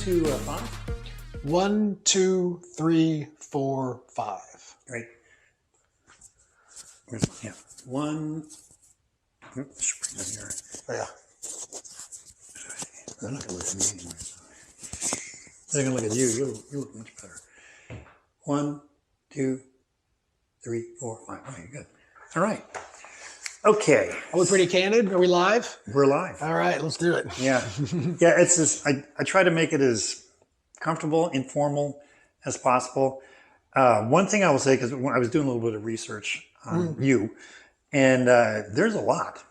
to 5? 1, 2, 3, 4, 5. Great. Yeah. 1. Oops, bring it here. Yeah. They're not going to look at me anyway. They're going to look at you. You look much better. 1, 2, 3, 4, 5. Okay, good. All right. Okay. Are we pretty candid? Are we live? We're live. All right, let's do it. Yeah. Yeah, it's just, I try to make it as comfortable, informal as possible. One thing I will say, because when I was doing a little bit of research on you, and there's a lot.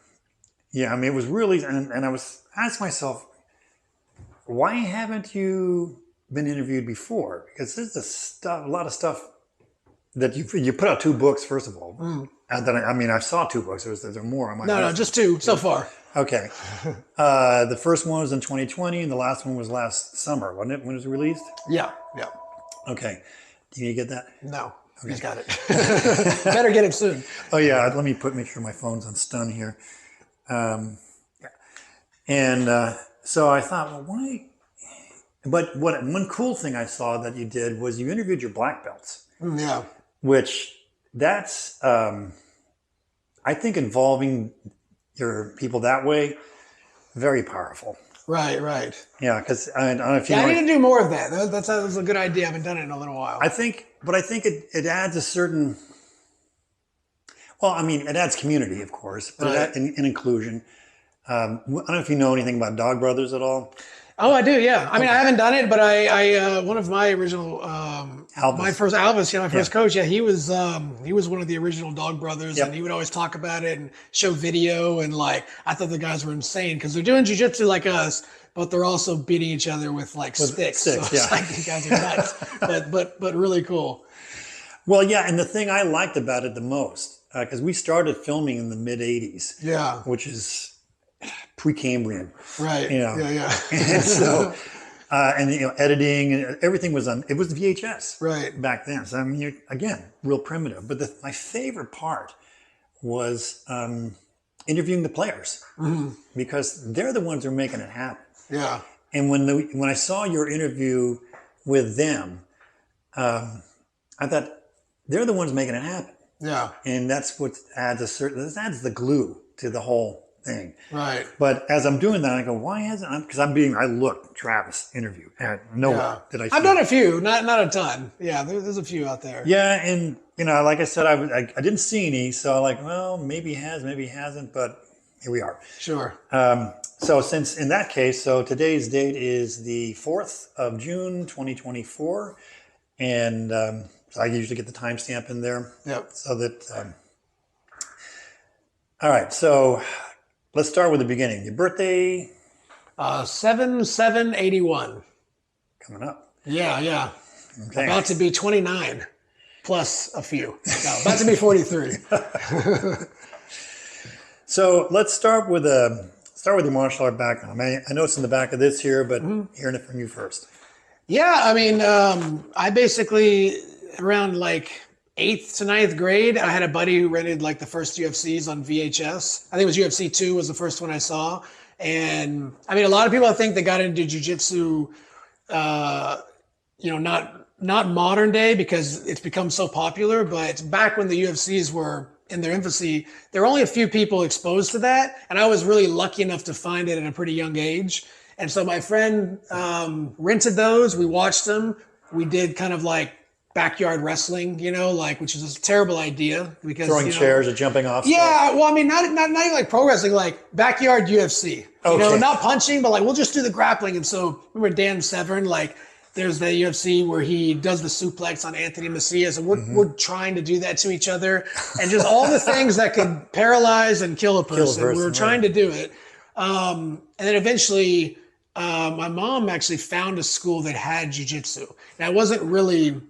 Yeah, I mean, it was really, and I was asking myself, why haven't you been interviewed before? Because there's a lot of stuff that you put out 2 books, first of all. And I saw 2 books. There are more on my No, just 2 so far. Okay. The first one was in 2020, and the last one was last summer, wasn't it? When it was released? Yeah. Okay. Do you get that? No, he's got it. Better get it soon. Oh yeah. Let me make sure my phone's on stun here. And so I thought, well, why? But one cool thing I saw that you did was you interviewed your black belts. Yeah. Which that's, I think involving your people that way, very powerful. Right. Yeah, because I don't know if you I know. need to do more of that. That was a good idea. I haven't done it in a little while. I think it adds a certain, well, I mean, it adds community, of course, but Right. and inclusion. I don't know if you know anything about Dog Brothers at all. Oh, I do. Yeah. I mean, I haven't done it, but I one of my original, my first Alvis, my first coach. Yeah, he was one of the original Dog Brothers, and he would always talk about it and show video. And I thought the guys were insane because they're doing jiu-jitsu like us, but they're also beating each other with sticks. So it's like these guys are nuts, but really cool. Well, yeah, and the thing I liked about it the most, because we started filming in the mid '80s. Yeah. Which is Precambrian. Right. Yeah. And so, and editing and everything was it was VHS right back then. So I mean, again, real primitive. But my favorite part was interviewing the players because they're the ones who are making it happen. Yeah. And when I saw your interview with them, I thought they're the ones making it happen. Yeah. And that's what adds adds the glue to the whole thing. Right. But as I'm doing that, I go, why hasn't, because I looked Travis interview and nowhere did I see I've done a few, not a ton. Yeah, there's a few out there. Yeah, and like I said, I didn't see any, so I'm like, well, maybe he has, maybe he hasn't, but here we are. Sure. So since in that case, so today's date is the 4th of June, 2024, and so I usually get the timestamp in there. Yep. So that, all right, so let's start with the beginning. Your birthday? 7/7/81. Coming up. Yeah. Okay. About to be 29 plus a few. No, about to be 43. So let's start with your martial art background. I know it's in the back of this here, but hearing it from you first. Yeah, I mean, I basically around 8th to 9th grade, I had a buddy who rented the first UFCs on VHS. I think it was UFC 2 was the first one I saw. And I mean, a lot of people I think that got into jiu-jitsu, not modern day because it's become so popular, but back when the UFCs were in their infancy, there were only a few people exposed to that. And I was really lucky enough to find it at a pretty young age. And so my friend rented those. We watched them. We did kind of backyard wrestling, which is a terrible idea because throwing chairs or jumping off. Yeah, well, I mean, not even like pro wrestling, like backyard UFC. Okay. Not punching, but we'll just do the grappling. And so remember Dan Severn, there's the UFC where he does the suplex on Anthony Macias, and we're trying to do that to each other, and just all the things that could paralyze and kill a person. We were trying to do it, and then eventually, my mom actually found a school that had jiu-jitsu. Now it wasn't really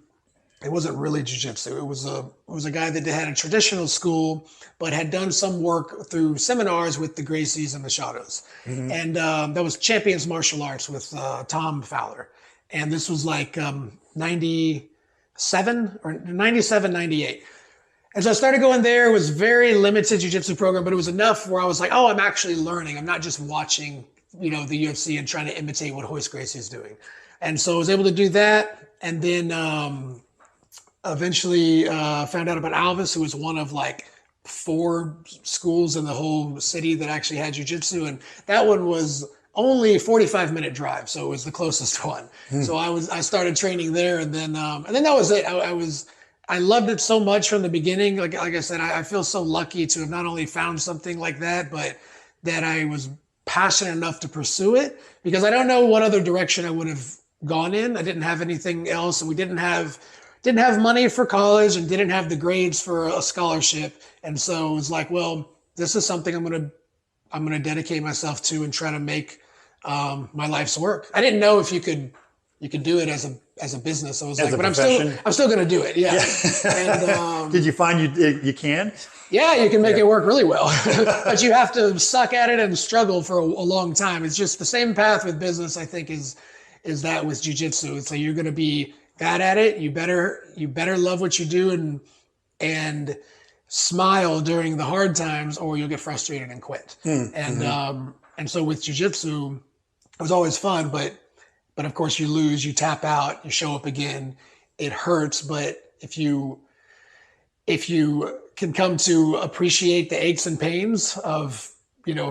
jiu-jitsu. It was a guy that had a traditional school, but had done some work through seminars with the Gracies and the Shadows, and that was Champions Martial Arts with Tom Fowler. And this was 97 or 97, 98. And so I started going there. It was very limited jiu-jitsu program, but it was enough where I was like, oh, I'm actually learning. I'm not just watching, the UFC and trying to imitate what Royce Gracie is doing. And so I was able to do that. And then eventually found out about Alvis, who was one of like 4 schools in the whole city that actually had jiu-jitsu. And that one was only a 45-minute drive. So it was the closest one. So I started training there, and then that was it. I loved it so much from the beginning. Like I said, I feel so lucky to have not only found something like that, but that I was passionate enough to pursue it, because I don't know what other direction I would have gone in. I didn't have anything else, and we didn't have money for college and didn't have the grades for a scholarship. And so it was like, well, this is something I'm going to dedicate myself to and try to make my life's work. I didn't know if you could do it as a business. I was like, but I'm still going to do it. Yeah. And, did you find you can? Yeah, you can make it work really well, but you have to suck at it and struggle for a long time. It's just the same path with business, I think, is that with jiu-jitsu. It's like, you're going to be bad at it. You better love what you do and smile during the hard times, or you'll get frustrated and quit. And so with jiu-jitsu, it was always fun, but of course you lose, you tap out, you show up again. It hurts, but if you can come to appreciate the aches and pains of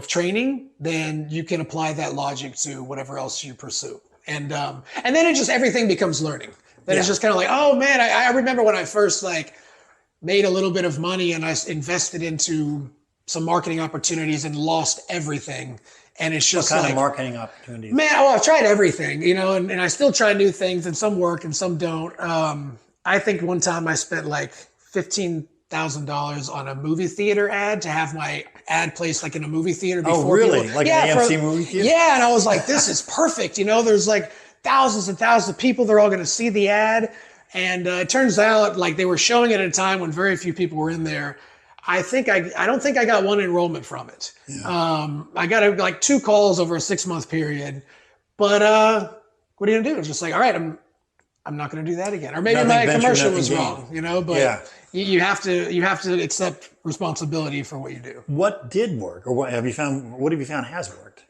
training, then you can apply that logic to whatever else you pursue. And then everything becomes learning. Then it's just kind of like, oh man, I remember when I first made a little bit of money and I invested into some marketing opportunities and lost everything. And it's just what kind of marketing opportunities? Man, I've tried everything, and I still try new things, and some work and some don't. I think one time I spent like $15,000 on a movie theater ad to have my ad placed like in a movie theater before. Oh, really? Like an AMC movie theater? Yeah, and I was like, this is perfect. there's like thousands and thousands of people. They're all going to see the ad. And it turns out like they were showing it at a time when very few people were in there. I don't think I got one enrollment from it. Yeah. I got like 2 calls over a 6-month period, but what are you gonna do? It's just like, all right, I'm not gonna do that again. Or maybe my commercial was wrong, but you have to accept responsibility for what you do. What did work, or what have you found has worked?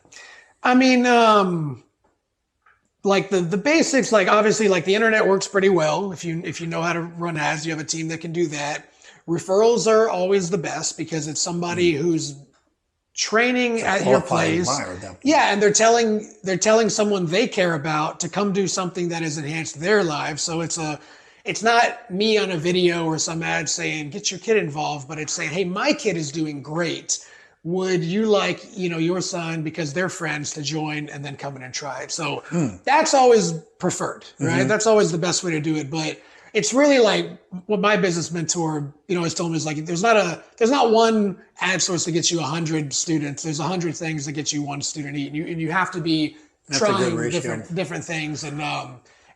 I mean, like the basics, like obviously like the internet works pretty well. If you know how to run ads, you have a team that can do that. Referrals are always the best because it's somebody who's training at your place. Yeah, and they're telling someone they care about to come do something that has enhanced their lives. So it's not me on a video or some ad saying get your kid involved, but it's saying, hey, my kid is doing great. Would you like your son, because they're friends, to join and then come in and try it? So that's always preferred, right? That's always the best way to do it, but. It's really like what my business mentor, has told me is like, there's not one ad source that gets you 100 students. There's 100 things that get you 1 student each. And you have to be trying different things. And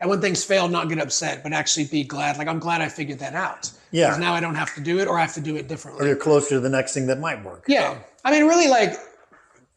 when things fail, not get upset, but actually be glad. Like, I'm glad I figured that out. Yeah. Because now I don't have to do it, or I have to do it differently. Or you're closer to the next thing that might work. Yeah. I mean, really, like,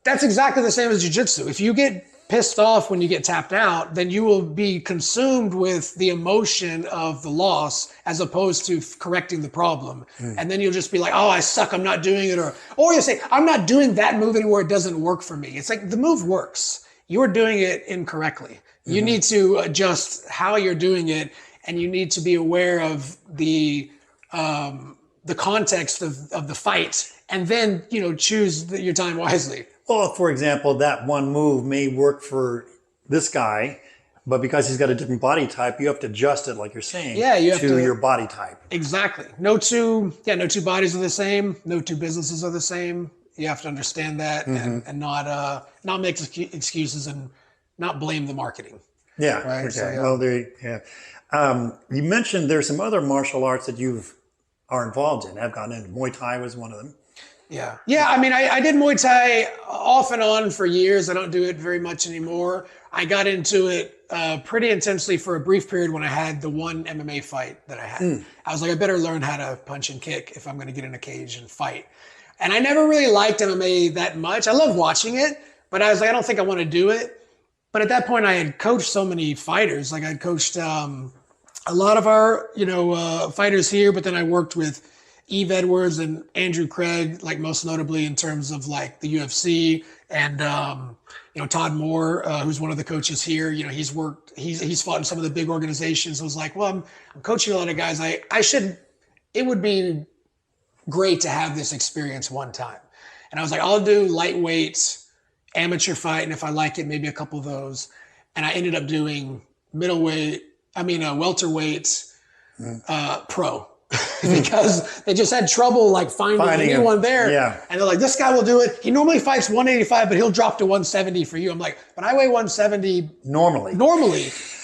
that's exactly the same as jiu-jitsu. If you get pissed off when you get tapped out, then you will be consumed with the emotion of the loss as opposed to correcting the problem. And then you'll just be like, oh, I suck, I'm not doing it. Or you'll say, I'm not doing that move anymore, it doesn't work for me. It's like the move works. You're doing it incorrectly. You need to adjust how you're doing it, and you need to be aware of the context of the fight, and then, choose your time wisely. Well, for example, that one move may work for this guy, but because he's got a different body type, you have to adjust it, like you're saying, to your body type. Exactly. No two bodies are the same. No 2 businesses are the same. You have to understand that and not make excuses and not blame the marketing. Yeah. Right? Okay. So, You mentioned there's some other martial arts that are involved in. I've gotten into Muay Thai was one of them. Yeah. I mean, I did Muay Thai off and on for years. I don't do it very much anymore. I got into it pretty intensely for a brief period when I had the one MMA fight that I had. I was like, I better learn how to punch and kick if I'm going to get in a cage and fight. And I never really liked MMA that much. I love watching it, but I was like, I don't think I want to do it. But at that point, I had coached so many fighters. Like, I coached a lot of our, fighters here, but then I worked with Eve Edwards and Andrew Craig, like most notably in terms of like the UFC, and Todd Moore, who's one of the coaches here. He's fought in some of the big organizations. I was like, well, I'm coaching a lot of guys. It would be great to have this experience one time. And I was like, I'll do lightweight, amateur fight, and if I like it, maybe a couple of those. And I ended up doing welterweight pro. Because they just had trouble like finding anyone there. Yeah. And they're like, this guy will do it. He normally fights 185, but he'll drop to 170 for you. I'm like, but I weigh 170 normally.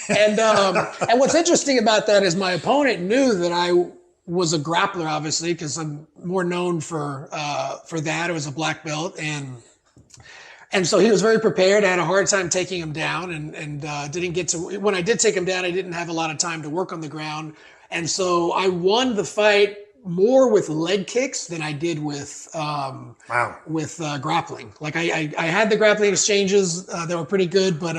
And and what's interesting about that is my opponent knew that I was a grappler, obviously, because I'm more known for that. It was a black belt, and so he was very prepared. I had a hard time taking him down, and didn't get to. When I did take him down, I didn't have a lot of time to work on the ground. And so I won the fight more with leg kicks than I did with grappling. Like I had the grappling exchanges that were pretty good, but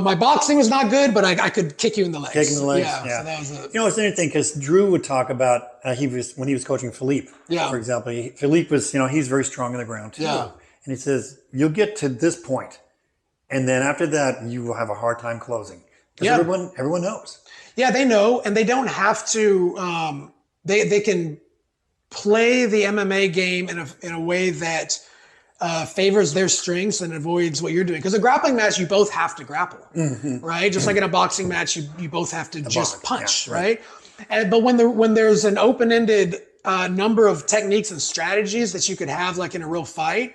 my boxing was not good. But I could kick you in the legs. Kicking the legs, yeah. So that was it. It's interesting because Drew would talk about when he was coaching Philippe. Yeah. For example, Philippe was he's very strong on the ground too. Yeah. And he says you'll get to this point, and then after that you will have a hard time closing. Because everyone knows. Yeah, they know, and they don't have to. They can play the MMA game in a way that favors their strengths and avoids what you're doing. Because a grappling match, you both have to grapple, right? Just like in a boxing match, you both have to punch, right? But when there's an open-ended number of techniques and strategies that you could have, like in a real fight,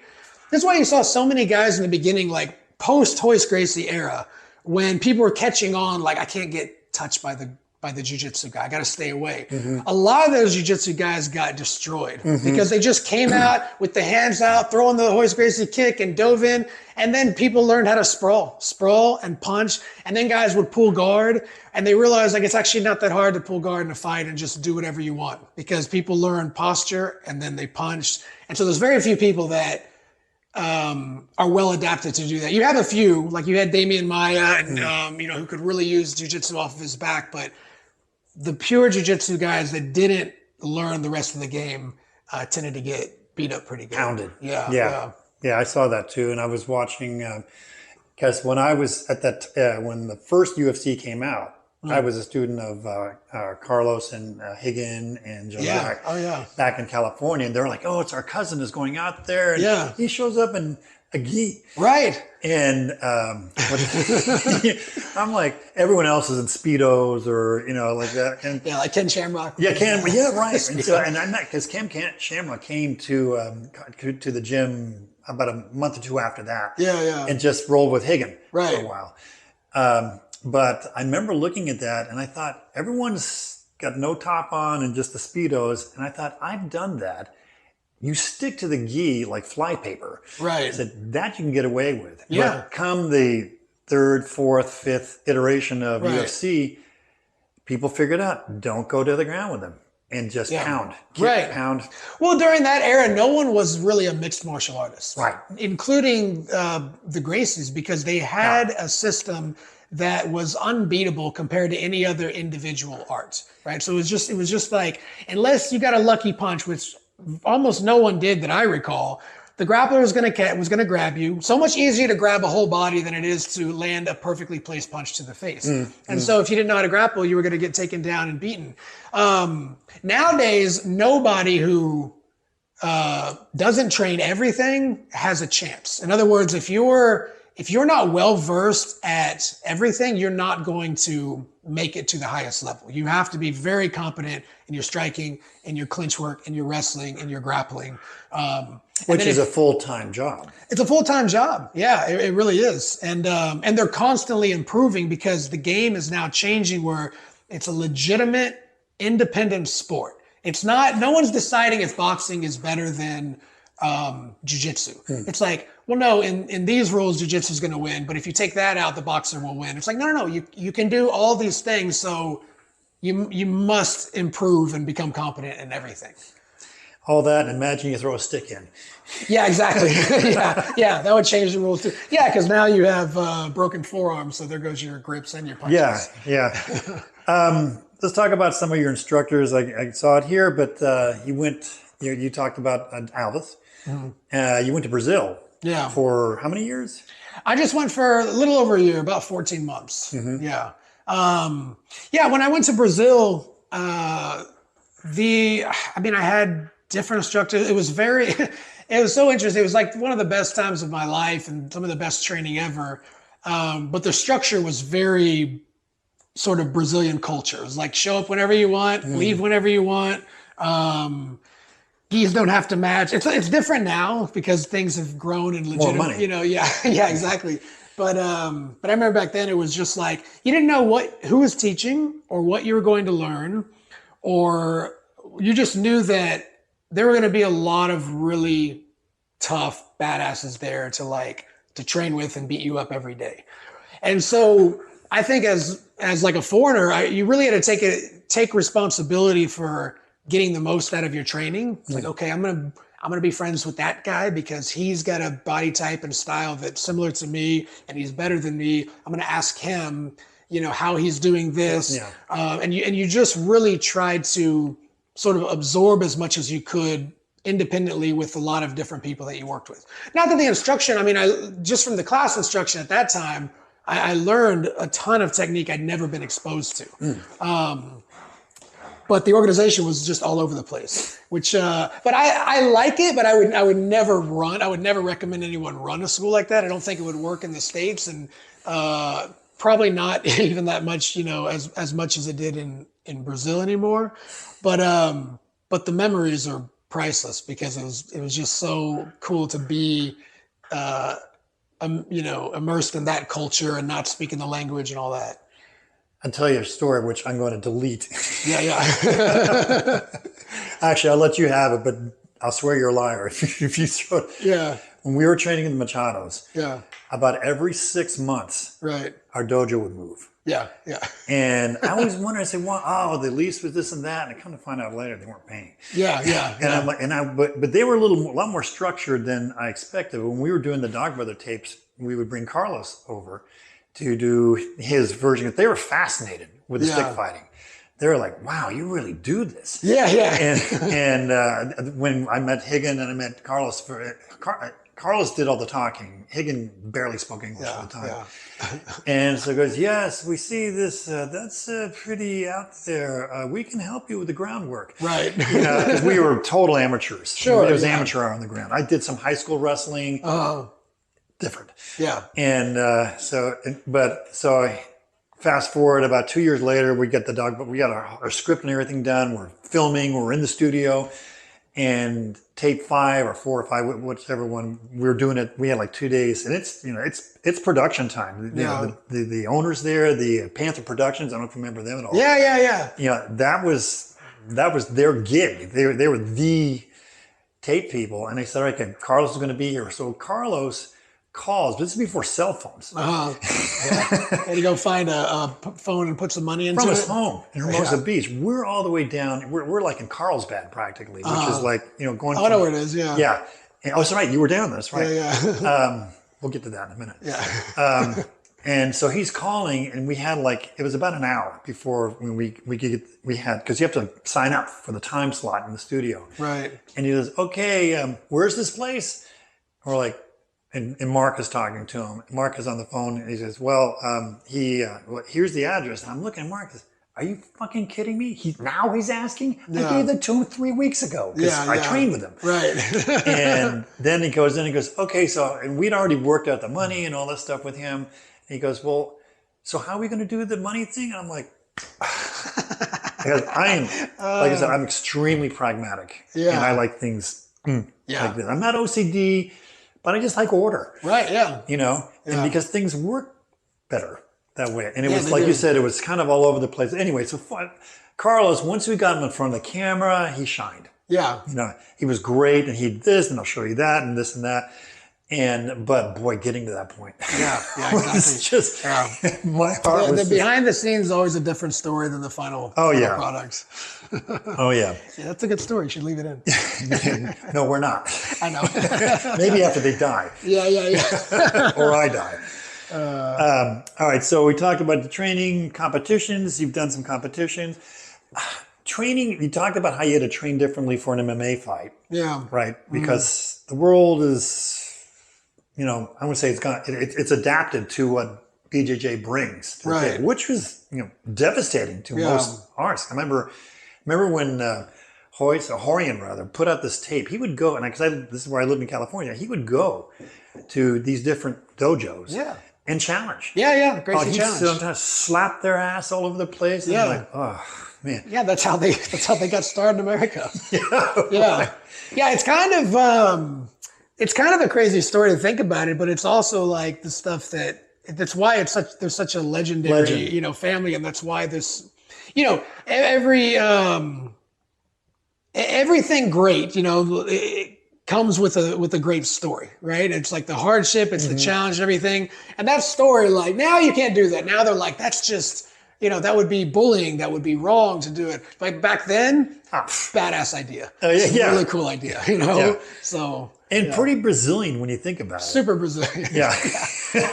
that's why you saw so many guys in the beginning, like post Royce Gracie era, when people were catching on, like I can't get touched by the jiu-jitsu guy. I got to stay away. A lot of those jiu-jitsu guys got destroyed because they just came out with the hands out, throwing the Royce Gracie kick and dove in. And then people learned how to sprawl and punch. And then guys would pull guard, and they realized like it's actually not that hard to pull guard in a fight and just do whatever you want, because people learn posture and then they punched. And so there's very few people that are well adapted to do that. You have a few, like you had Damian Maia, and who could really use jiu-jitsu off of his back, but the pure jiu-jitsu guys that didn't learn the rest of the game tended to get beat up pretty good. Pounded. Yeah, I saw that too, and I was watching because when I was at when the first UFC came out, I was a student of Carlos and Higgin and Joe Jack back in California. And they're like, oh, it's our cousin is going out there. And he shows up in a gi. Right. And I'm like, everyone else is in Speedos or, like that. And like Ken Shamrock. Yeah, right. And so, and I met, because Ken Shamrock came to the gym about a month or two after that. Yeah. And just rolled with Higgin for Right. a while. But I remember looking at that and I thought, everyone's got no top on and just the Speedos. And I thought, I've done that. You stick to the gi like flypaper. Right. I said, that you can get away with. Yeah. But come the third, fourth, fifth iteration of UFC, people figured out, don't go to the ground with them and just pound. Pound. Well, during that era, no one was really a mixed martial artist. Right. Including the Gracies, because they had a system that was unbeatable compared to any other individual art, right? So it was just like, unless you got a lucky punch, which almost no one did that I recall, the grappler was going to grab you. So much easier to grab a whole body than it is to land a perfectly placed punch to the face. So if you didn't know how to grapple, you were going to get taken down and beaten. Nowadays, nobody who doesn't train everything has a chance. In other words, if you're not well versed at everything, you're not going to make it to the highest level. You have to be very competent in your striking, in your clinch work, in your wrestling, in your grappling. Which is a full-time job. It's a full-time job. Yeah, it really is. And they're constantly improving because the game is now changing where it's a legitimate, independent sport. It's not, no one's deciding if boxing is better than jiu-jitsu. It's like, well, no, in these rules, jiu-jitsu is going to win. But if you take that out, the boxer will win. It's like, no. You can do all these things. So you must improve and become competent in everything. All that, and imagine you throw a stick in. Yeah, exactly. yeah, that would change the rules too. Yeah, because now you have broken forearms, so there goes your grips and your punches. Yeah. let's talk about some of your instructors. I saw it here, but you talked about Alvis. You went to Brazil. Yeah. For how many years? I just went for a little over a year, about 14 months. Yeah. When I went to Brazil, I had different instructors. It was it was so interesting. It was like one of the best times of my life and some of the best training ever. But the structure was very sort of Brazilian culture. It was like show up whenever you want, leave whenever you want. Gis don't have to match. It's different now because things have grown and legitimate. More money. Yeah, exactly. But I remember back then it was just like you didn't know who was teaching or what you were going to learn, or you just knew that there were going to be a lot of really tough badasses there to train with and beat you up every day. And so I think as like a foreigner, you really had to take responsibility for getting the most out of your training. It's like, okay, I'm gonna be friends with that guy because he's got a body type and style that's similar to me, and he's better than me. I'm gonna ask him, how he's doing this. Yeah. And you just really tried to sort of absorb as much as you could independently with a lot of different people that you worked with. Not that the instruction, just from the class instruction at that time, I learned a ton of technique I'd never been exposed to. But the organization was just all over the place, but I like it, but I would never recommend anyone run a school like that. I don't think it would work in the States, and probably not even that much, as much as it did in Brazil anymore. But the memories are priceless because it was just so cool to be, immersed in that culture and not speaking the language and all that. I'll tell you a story, which I'm going to delete. Yeah. Actually, I'll let you have it, but I'll swear you're a liar if you throw it. Yeah. When we were training in the Machados, about every 6 months, right, our dojo would move. Yeah. And I always wondered, I said, well, the lease was this and that, and I come to find out later they weren't paying. Yeah. And I'm like, but they were a lot more structured than I expected. When we were doing the Dog Brother tapes, we would bring Carlos over to do his version. They were fascinated with the stick fighting. They were like, wow, you really do this. Yeah. And when I met Higgin and I met Carlos, Carlos did all the talking. Higgin barely spoke English at the time. Yeah. And so he goes, yes, we see this. That's pretty out there. We can help you with the groundwork. Right. Because we were total amateurs. Sure. It was amateur hour on the ground. I did some high school wrestling. Different. Yeah. And so fast forward about 2 years later, we get we got our script and everything done. We're filming, we're in the studio, and tape 5 or 4 or 5, whichever one we were doing it. We had like 2 days, and it's production time. The owners there, the Panther Productions. I don't know if you remember them at all. Yeah. That was their gig. They were the tape people, and they said, "All right, Carlos is going to be here." So Carlos calls. This is before cell phones. Had to go find a phone and put some money into it. From his home in Hermosa Beach. We're all the way down. We're like in Carlsbad practically, which is like going. I know where it is. Yeah. Yeah. And, that's right. You were down there. That's right. Yeah. We'll get to that in a minute. Yeah. And so he's calling, and we had it was about an hour before when we had, because you have to sign up for the time slot in the studio. Right. And he goes, okay, where's this place? And we're like. And Mark is talking to him. Mark is on the phone, and he says, well, here's the address. And I'm looking at Mark and says, are you fucking kidding me? Now he's asking? Yeah. I gave that to him 3 weeks ago because I trained with him. Right. And then he goes, okay, and we'd already worked out the money and all this stuff with him. And he goes, well, so how are we going to do the money thing? And I'm like, because like I said, I'm extremely pragmatic. Yeah. And I like things like this. I'm not OCD. But I just like order. Right, yeah. And because things work better that way. And it was, like you said, it was kind of all over the place. Anyway, so Carlos, once we got him in front of the camera, he shined. Yeah. He was great, and he did this, and I'll show you that, and this and that. But boy, getting to that point. Yeah, exactly. was just, my heart was the behind the scenes is always a different story than the final product. Oh, yeah. Yeah, that's a good story. You should leave it in. No, we're not. I know. Maybe after they die. Yeah. Or I die. All right, so we talked about the training, competitions. You've done some competitions. Training, you talked about how you had to train differently for an MMA fight, Yeah. right? Because the world is, I would say it's adapted to what BJJ brings to the Right. table, which was, devastating to most artists. I remember when Horian rather put out this tape. He would go, and this is where I lived in California. He would go to these different dojos, and challenge. Yeah. Gracie He'd challenge. sometimes slap their ass all over the place. And like, oh man. Yeah, that's how they got started in America. Yeah. It's kind of a crazy story to think about it, but it's also like the stuff that's why there's such a legendary, family, and that's why this, everything great, it comes with a great story, right? It's like the hardship, it's the challenge and everything. And that story, like, now you can't do that. Now they're like, that's just, that would be bullying. That would be wrong to do it. Like back then, badass idea. Really cool idea, Yeah. So. And pretty Brazilian when you think about it. Super Brazilian. Yeah.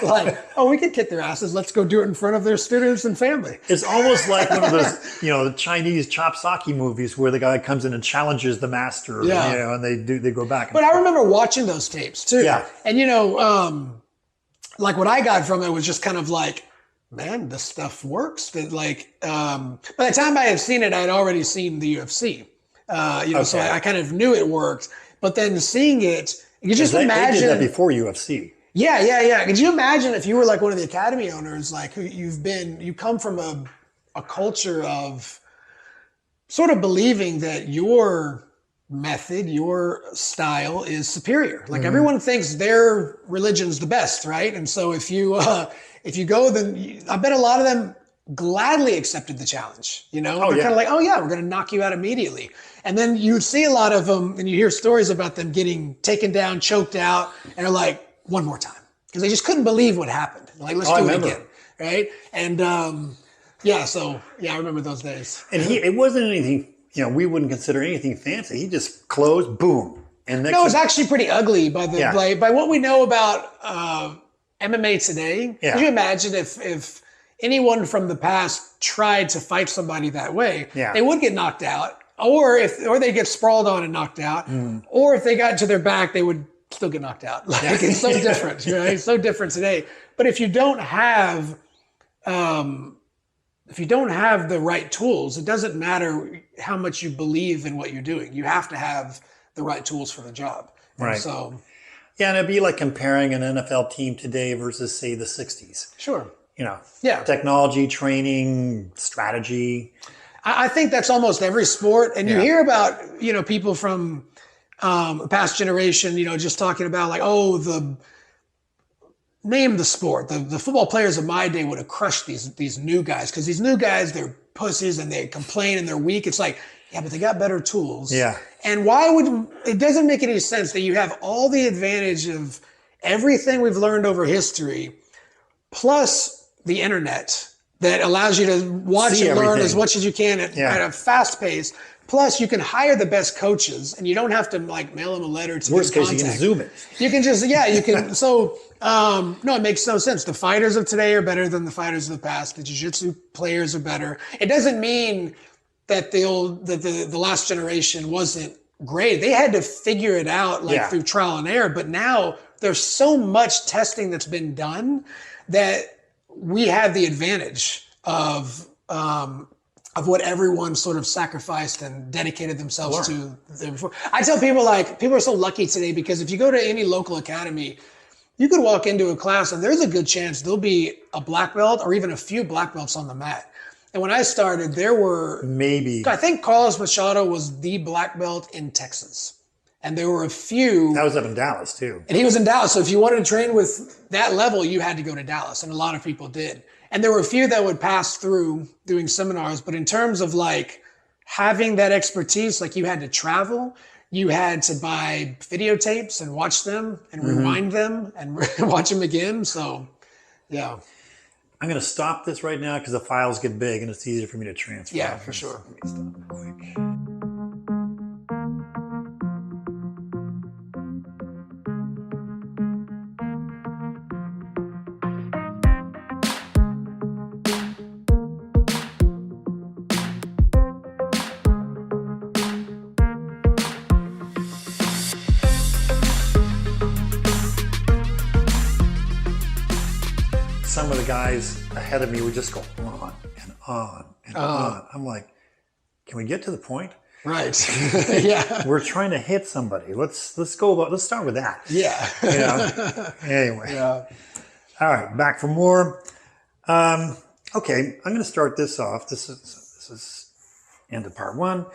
Like, we could kick their asses. Let's go do it in front of their students and family. It's almost like one of those, the Chinese chop sake movies where the guy comes in and challenges the master, and they go back. But I remember watching those tapes too. Yeah. And like what I got from it was just kind of like, man, this stuff works. That like, by the time I had seen it, I had already seen the UFC. So I kind of knew it worked. But then seeing it, you just imagine. They did that before UFC. Yeah. Could you imagine if you were like one of the academy owners, like you come from a culture of sort of believing that your method, your style is superior. Like everyone thinks their religion's the best, right? And so if you go, then I bet a lot of them gladly accepted the challenge. They're kind of like, we're going to knock you out immediately. And then you'd see a lot of them, and you hear stories about them getting taken down, choked out, and they're like, one more time, because they just couldn't believe what happened. They're like, let's do it again, right? And I remember those days. And it wasn't anything, we wouldn't consider anything fancy. He just closed, boom, and no, it's actually pretty ugly by what we know about MMA today. Yeah. Could you imagine if anyone from the past tried to fight somebody that way, they would get knocked out. Or they get sprawled on and knocked out, or if they got to their back, they would still get knocked out. Like it's so different, It's so different today. But if you don't have, the right tools, it doesn't matter how much you believe in what you're doing. You have to have the right tools for the job. Right. And so, and it'd be like comparing an NFL team today versus say the '60s. Sure. Technology, training, strategy. I think that's almost every sport. And you hear about, people from a past generation, just talking about like, name the sport. The football players of my day would have crushed these new guys, because these new guys, they're pussies and they complain and they're weak. It's like, yeah, but they got better tools. Yeah. And it doesn't make any sense that you have all the advantage of everything we've learned over history, plus the internet, that allows you to watch and learn as much as you can at a fast pace. Plus, you can hire the best coaches, and you don't have to like mail them a letter to Worst get case, contact. you can Zoom it. You can just, you can. So, no, it makes no sense. The fighters of today are better than the fighters of the past. The jiu-jitsu players are better. It doesn't mean that the last generation wasn't great. They had to figure it out through trial and error. But now there's so much testing that's been done that we have the advantage of what everyone sort of sacrificed and dedicated themselves to there before. I tell people, people are so lucky today, because if you go to any local academy, you could walk into a class and there's a good chance there'll be a black belt or even a few black belts on the mat. And when I started, there were I think Carlos Machado was the black belt in Texas. And there were a few. That was up in Dallas too. And he was in Dallas. So if you wanted to train with that level, you had to go to Dallas. And a lot of people did. And there were a few that would pass through doing seminars. But in terms of having that expertise, you had to travel, you had to buy videotapes and watch them and rewind them and watch them again. So, yeah. I'm going to stop this right now because the files get big and it's easier for me to transfer. Yeah, for sure. Let me stop quick. some of the guys ahead of me would just go on and on and on. I'm like, can we get to the point? Right. Yeah. We're trying to hit somebody. Let's start with that. Yeah. You know? Anyway. Yeah. All right, back for more. Okay, I'm going to start this off. This is end of part one.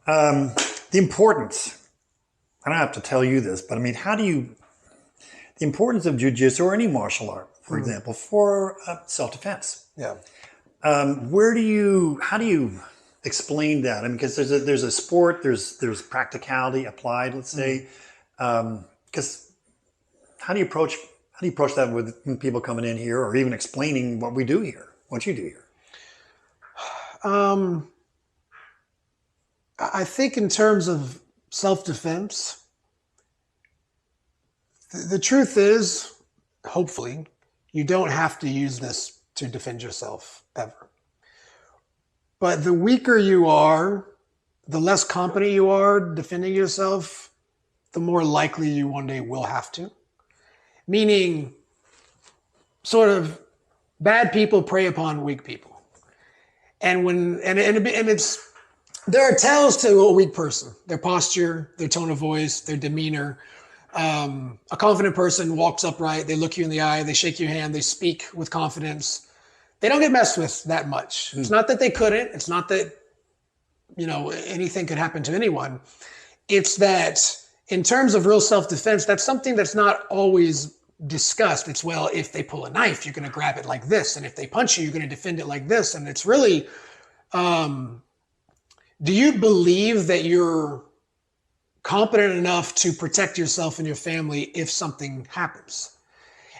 The importance. I don't have to tell you this, but I mean, the importance of jiu-jitsu or any martial art, for example, for self-defense. Yeah. How do you explain that? I mean, because there's a sport, there's practicality applied, let's say. Because how do you approach that with people coming in here, or even explaining what we do here, what you do here? I think in terms of self-defense, the truth is, hopefully, you don't have to use this to defend yourself ever. But the weaker you are, the less competent you are defending yourself, the more likely you one day will have to. Meaning, sort of, bad people prey upon weak people. And there are tells to a weak person: their posture, their tone of voice, their demeanor. A confident person walks upright, they look you in the eye, they shake your hand, they speak with confidence. They don't get messed with that much. It's not that they couldn't. It's not that, anything could happen to anyone. It's that in terms of real self-defense, that's something that's not always discussed. It's, well, if they pull a knife, you're going to grab it like this. And if they punch you, you're going to defend it like this. And it's really, do you believe that you're competent enough to protect yourself and your family if something happens?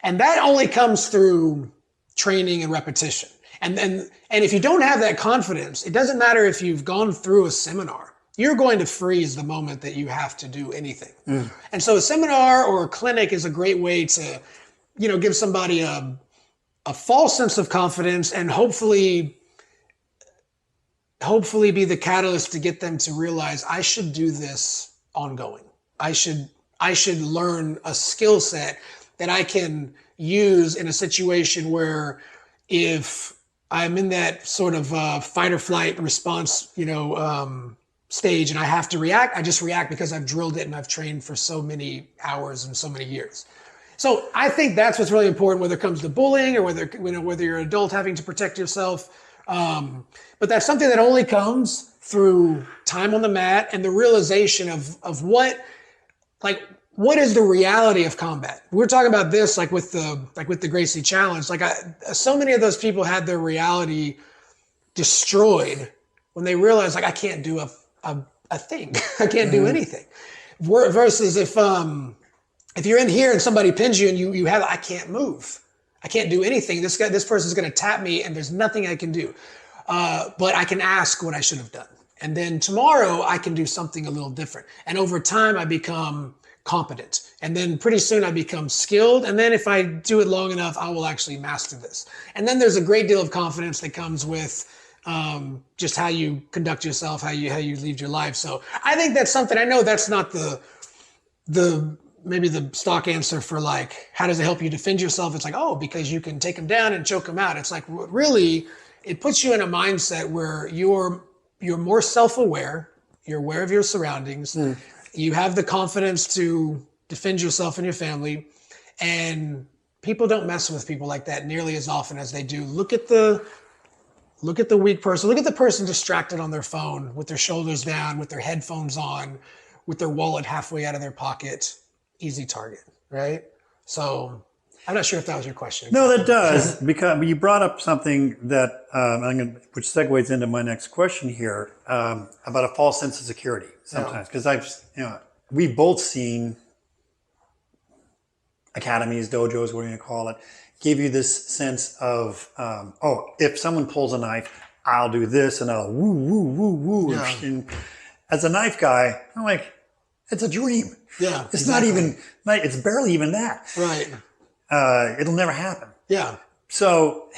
And that only comes through training and repetition. And if you don't have that confidence, it doesn't matter if you've gone through a seminar. You're going to freeze the moment that you have to do anything. And so a seminar or a clinic is a great way to, give somebody a false sense of confidence and hopefully be the catalyst to get them to realize, I should do this ongoing. I should learn a skill set that I can use in a situation where if I'm in that sort of fight or flight response, stage and I have to react, I just react because I've drilled it and I've trained for so many hours and so many years. So I think that's what's really important, whether it comes to bullying or whether you're an adult having to protect yourself. But that's something that only comes through time on the mat and the realization of what is the reality of combat. We're talking about this with the Gracie Challenge. So many of those people had their reality destroyed when they realized I can't do a thing. I can't do anything. Versus if you're in here and somebody pins you and you have, I can't move. I can't do anything. This person's going to tap me and there's nothing I can do. But I can ask what I should have done. And then tomorrow I can do something a little different. And over time I become competent. And then pretty soon I become skilled. And then if I do it long enough, I will actually master this. And then there's a great deal of confidence that comes with just how you conduct yourself, how you lead your life. So I think that's something. I know that's not maybe the stock answer for how does it help you defend yourself? It's because you can take them down and choke them out. It's really, it puts you in a mindset where you're more self-aware. You're aware of your surroundings. You have the confidence to defend yourself and your family, and people don't mess with people like that nearly as often as they do. Look at the weak person. Look at the person distracted on their phone with their shoulders down, with their headphones on, with their wallet halfway out of their pocket. Easy target, right? So I'm not sure if that was your question. No, that does, because you brought up something that which segues into my next question here, about a false sense of security sometimes. Because we've both seen academies, dojos, what do you call it, give you this sense of, if someone pulls a knife, I'll do this and I'll woo, woo, woo, woo. Yeah. And as a knife guy, I'm like, it's a dream. Yeah, it's exactly. It's barely even that. Right. It'll never happen. Yeah. So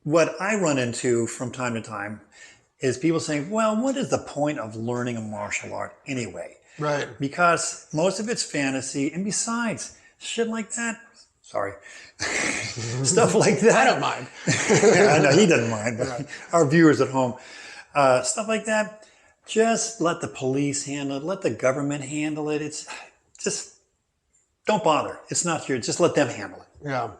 what I run into from time to time is people saying, well, what is the point of learning a martial art anyway? Right. Because most of it's fantasy, and besides, shit like that, Sorry. Stuff like that. I don't mind. I know he doesn't mind, but our viewers at home, stuff like that, just let the police handle it. Let the government handle it. It's just, don't bother. It's not here. Just let them handle it. Yeah.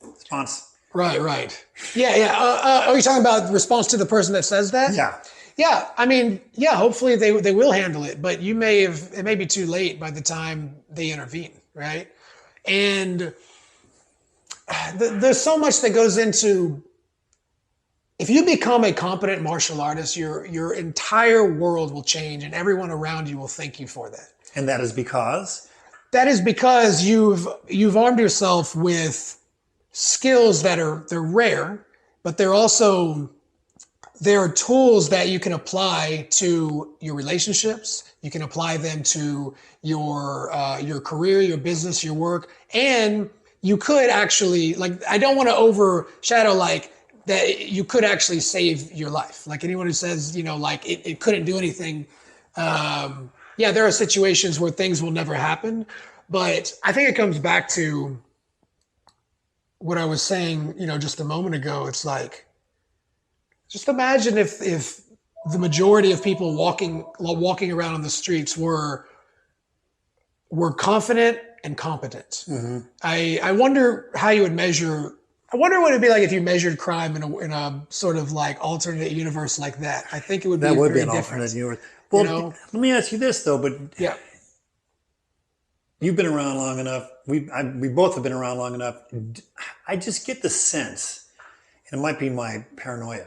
Response. Right. Yeah. Are you talking about response to the person that says that? Yeah. Yeah. I mean, yeah, hopefully they will handle it, but it may be too late by the time they intervene, right? And there's so much that goes into, if you become a competent martial artist, your entire world will change and everyone around you will thank you for that. And that is because? That is because you've armed yourself with skills they're rare, but there are tools that you can apply to your relationships. You can apply them to your career, your business, your work, and you could actually, like, I don't want to overshadow, like, that you could actually save your life. Like, anyone who says, like, it couldn't do anything. Yeah, there are situations where things will never happen, but I think it comes back to what I was saying, just a moment ago. It's like, just imagine if the majority of people walking around on the streets were confident and competent. Mm-hmm. I wonder how you would measure. I wonder what it'd be like if you measured crime in a sort of like alternate universe like that. I think it would be very different. Alternate universe. Well, let me ask you this though, but yeah, you've been around long enough. We both have been around long enough. I just get the sense, and it might be my paranoia.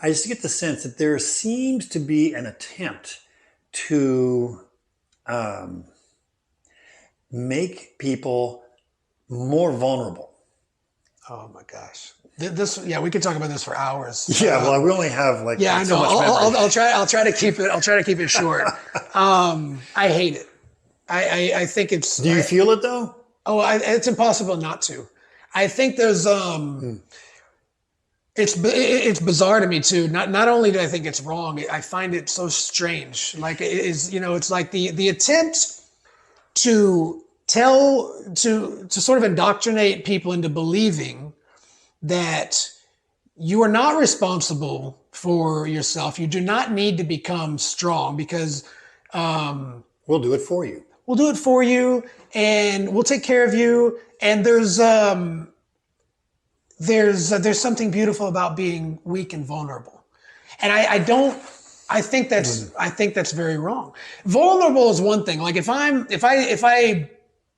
I just get the sense that there seems to be an attempt to make people more vulnerable. Oh my gosh. We could talk about this for hours. Yeah, well, we only have like I know. So much I'll try to keep it short. I hate it. I think it's. Do you feel it though? Oh, it's impossible not to. I think there's It's bizarre to me too. Not only do I think it's wrong, I find it so strange. Like it is, it's like the attempt to sort of indoctrinate people into believing that you are not responsible for yourself. You do not need to become strong because we'll do it for you. We'll do it for you, and we'll take care of you. And there's something beautiful about being weak and vulnerable. And I think that's very wrong. Vulnerable is one thing. Like if I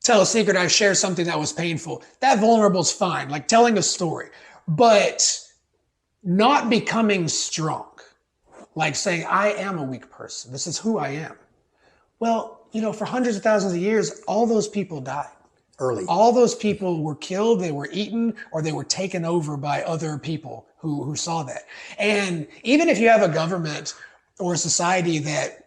tell a secret, I share something that was painful, that vulnerable is fine. Like telling a story, but not becoming strong. Like saying, I am a weak person. This is who I am. Well, for hundreds of thousands of years, all those people died. Early. All those people were killed, they were eaten, or they were taken over by other people who saw that. And even if you have a government or a society that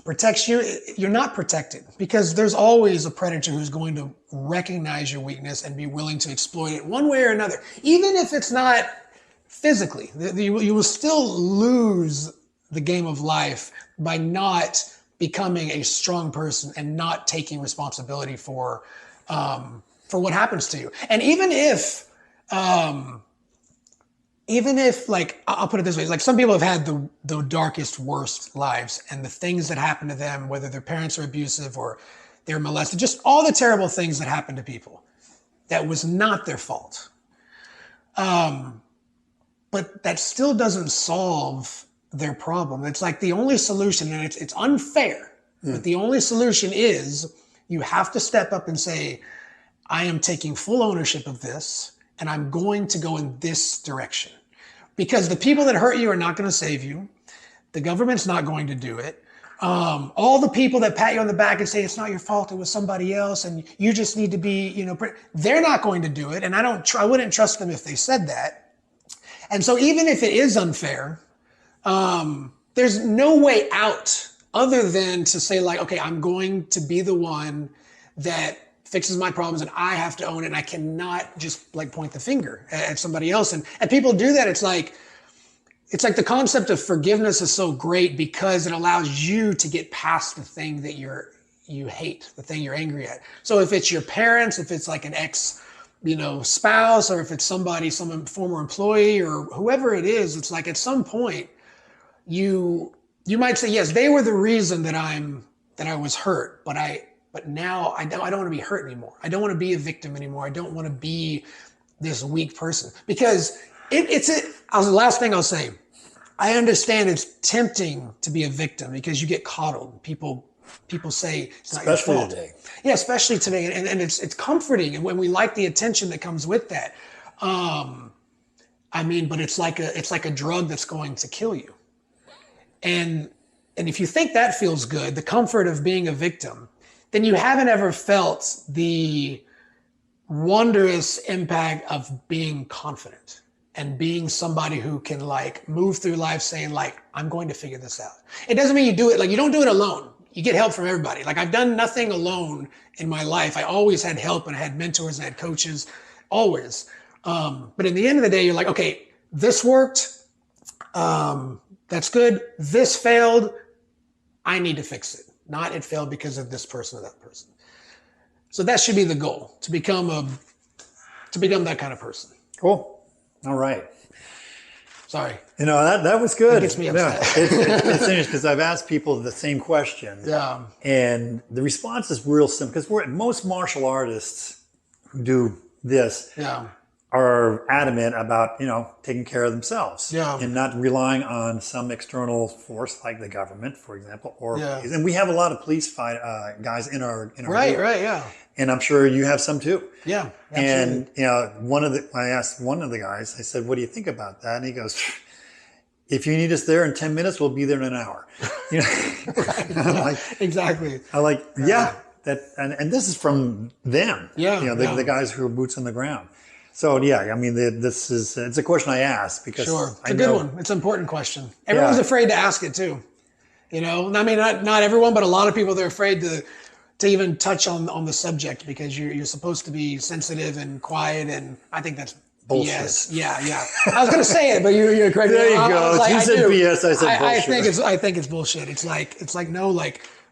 protects you, you're not protected because there's always a predator who's going to recognize your weakness and be willing to exploit it one way or another. Even if it's not physically, you will still lose the game of life by not becoming a strong person and not taking responsibility for what happens to you. And even if like, I'll put it this way, like some people have had the darkest, worst lives, and the things that happen to them, whether their parents are abusive or they're molested, just all the terrible things that happen to people, that was not their fault. But that still doesn't solve their problem. It's like the only solution, and it's unfair, but the only solution is you have to step up and say, I am taking full ownership of this, and I'm going to go in this direction. Because the people that hurt you are not going to save you. The government's not going to do it. All the people that pat you on the back and say, it's not your fault, it was somebody else, and you just need to be, they're not going to do it. And I wouldn't trust them if they said that. And so even if it is unfair, there's no way out other than to say like, okay, I'm going to be the one that fixes my problems and I have to own it. And I cannot just like point the finger at somebody else. And people do that. It's like the concept of forgiveness is so great because it allows you to get past the thing that you hate, the thing you're angry at. So if it's your parents, if it's like an ex spouse, or if it's somebody, some former employee or whoever it is, it's like at some point you might say, yes, they were the reason that I was hurt, but now I don't want to be hurt anymore. I don't want to be a victim anymore. I don't want to be this weak person, because the last thing I'll say, I understand it's tempting to be a victim because you get coddled. People say it's not your fault. Today. Yeah, especially today, and it's comforting, and when we like the attention that comes with that. But it's like a drug that's going to kill you, and if you think that feels good, the comfort of being a victim, then you haven't ever felt the wondrous impact of being confident and being somebody who can move through life saying I'm going to figure this out. It doesn't mean you do it, you don't do it alone. You get help from everybody. I've done nothing alone in my life. I always had help, and I had mentors and I had coaches, always. But in the end of the day, you're like, okay, this worked. That's good. This failed. I need to fix it. Not it failed because of this person or that person. So that should be the goal, to become that kind of person. Cool. All right. Sorry. That was good. It gets me upset. It's interesting because I've asked people the same question. Yeah. And the response is real simple, because most martial artists who do this are adamant about, taking care of themselves and not relying on some external force like the government, for example, and we have a lot of police guys in our group. Right, yeah. And I'm sure you have some too. Yeah, absolutely. And I asked one of the guys, I said, what do you think about that? And he goes, if you need us there in 10 minutes, we'll be there in an hour. Exactly. And this is from them. The guys who are boots on the ground. So it's a question I ask because it's a good one. It's an important question. Everyone's afraid to ask it too. Not everyone, but a lot of people, they're afraid to even touch on the subject because you're supposed to be sensitive and quiet, and I think that's bullshit. BS. Yeah. I was going to say it, but you're correct. There you go. You said BS. I said bullshit. I think it's bullshit. It's like no,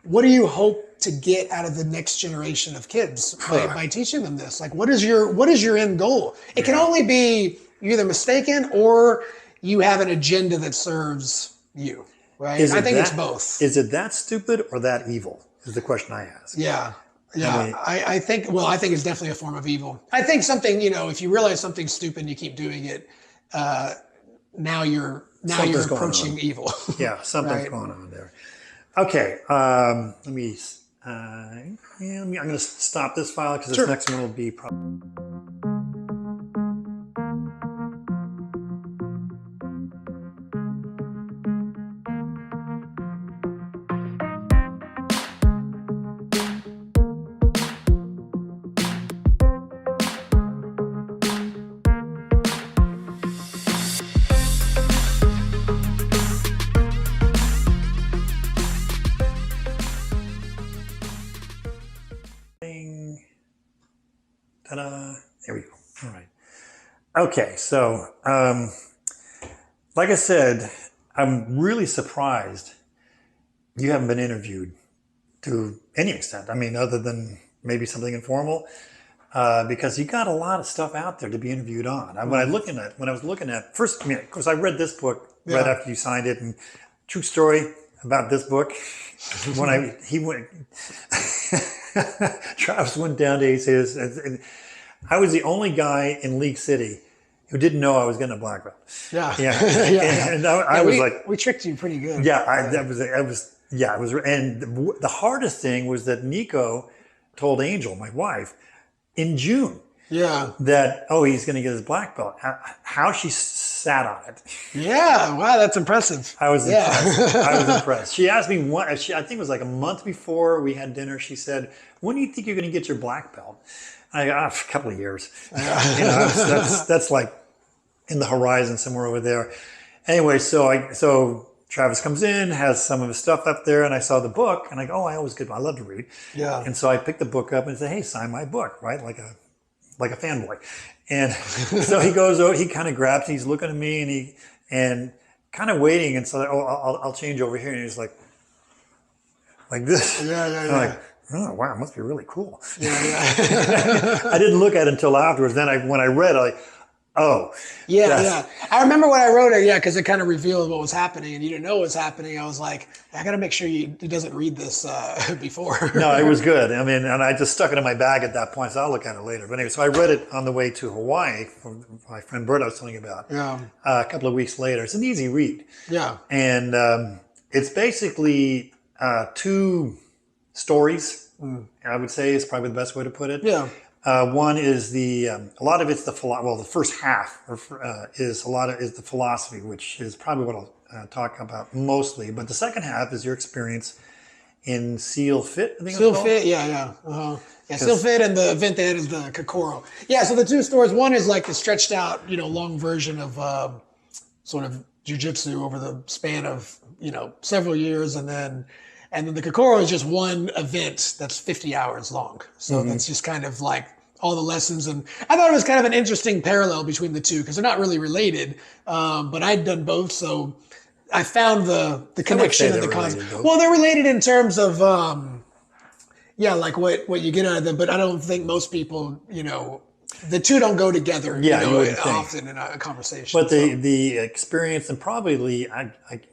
what do you hope to get out of the next generation of kids by teaching them this? What is your end goal? It can only be you're either mistaken or you have an agenda that serves you. Right? I think it's both. Is it that stupid or that evil? Is the question I ask. Yeah. I think it's definitely a form of evil. I think something, if you realize something's stupid and you keep doing it, now you're approaching evil. Yeah, something's going on there. Okay, I'm going to stop this file because this next one will be probably. Ta-da. There we go. All right. Okay, so like I said, I'm really surprised you haven't been interviewed to any extent. Other than maybe something informal, because you got a lot of stuff out there to be interviewed on. When I was looking at first, of course, I read this book right after you signed it, and true story about this book. Travis went down to his. I was the only guy in League City who didn't know I was getting a black belt. Yeah. And I was we tricked you pretty good. Yeah, it was. And the hardest thing was that Nico told Angel, my wife, in June. Yeah. That he's going to get his black belt. How she sat on it. Yeah. Wow, that's impressive. I was impressed. I was impressed. She asked me I think it was like a month before we had dinner. She said, "When do you think you're going to get your black belt?" I go, a couple of years. That's like in the horizon somewhere over there. Anyway, so Travis comes in, has some of his stuff up there, and I saw the book, and I go, I love to read. Yeah. And so I picked the book up and said, hey, sign my book, right? Like a fanboy. And so he goes over, he kind of grabs, he's looking at me and kind of waiting. And so, I'll change over here. And he's like this. Yeah. I'm like, oh wow, it must be really cool. Yeah, yeah. I didn't look at it until afterwards. Then when I read, oh, Yeah, yeah. I remember when I wrote it, yeah, because it kind of revealed what was happening, and you didn't know what was happening. I was like, I got to make sure he doesn't read this before. No, it was good. I mean, and I just stuck it in my bag at that point, so I'll look at it later. But anyway, so I read it on the way to Hawaii from my friend Bert I was telling you about. Yeah. A couple of weeks later. It's an easy read. Yeah. And it's basically two stories, I would say is probably the best way to put it. Yeah. One is a lot of it's the first half is the philosophy, which is probably what I'll talk about mostly. But the second half is your experience in SEAL Fit. I think SEAL Fit, yeah, yeah. Yeah, SEAL Fit and the event they had is the Kokoro. Yeah, so the two stories, one is like the stretched out, long version of sort of jiu-jitsu over the span of, several years. And then the Kokoro is just one event that's 50 hours long. So that's just kind of like all the lessons. And I thought it was kind of an interesting parallel between the two because they're not really related. But I'd done both. So I found the connection and the concept. Well, they're related in terms of, like what you get out of them. But I don't think most people, the two don't go together, often in a conversation. But the experience and probably,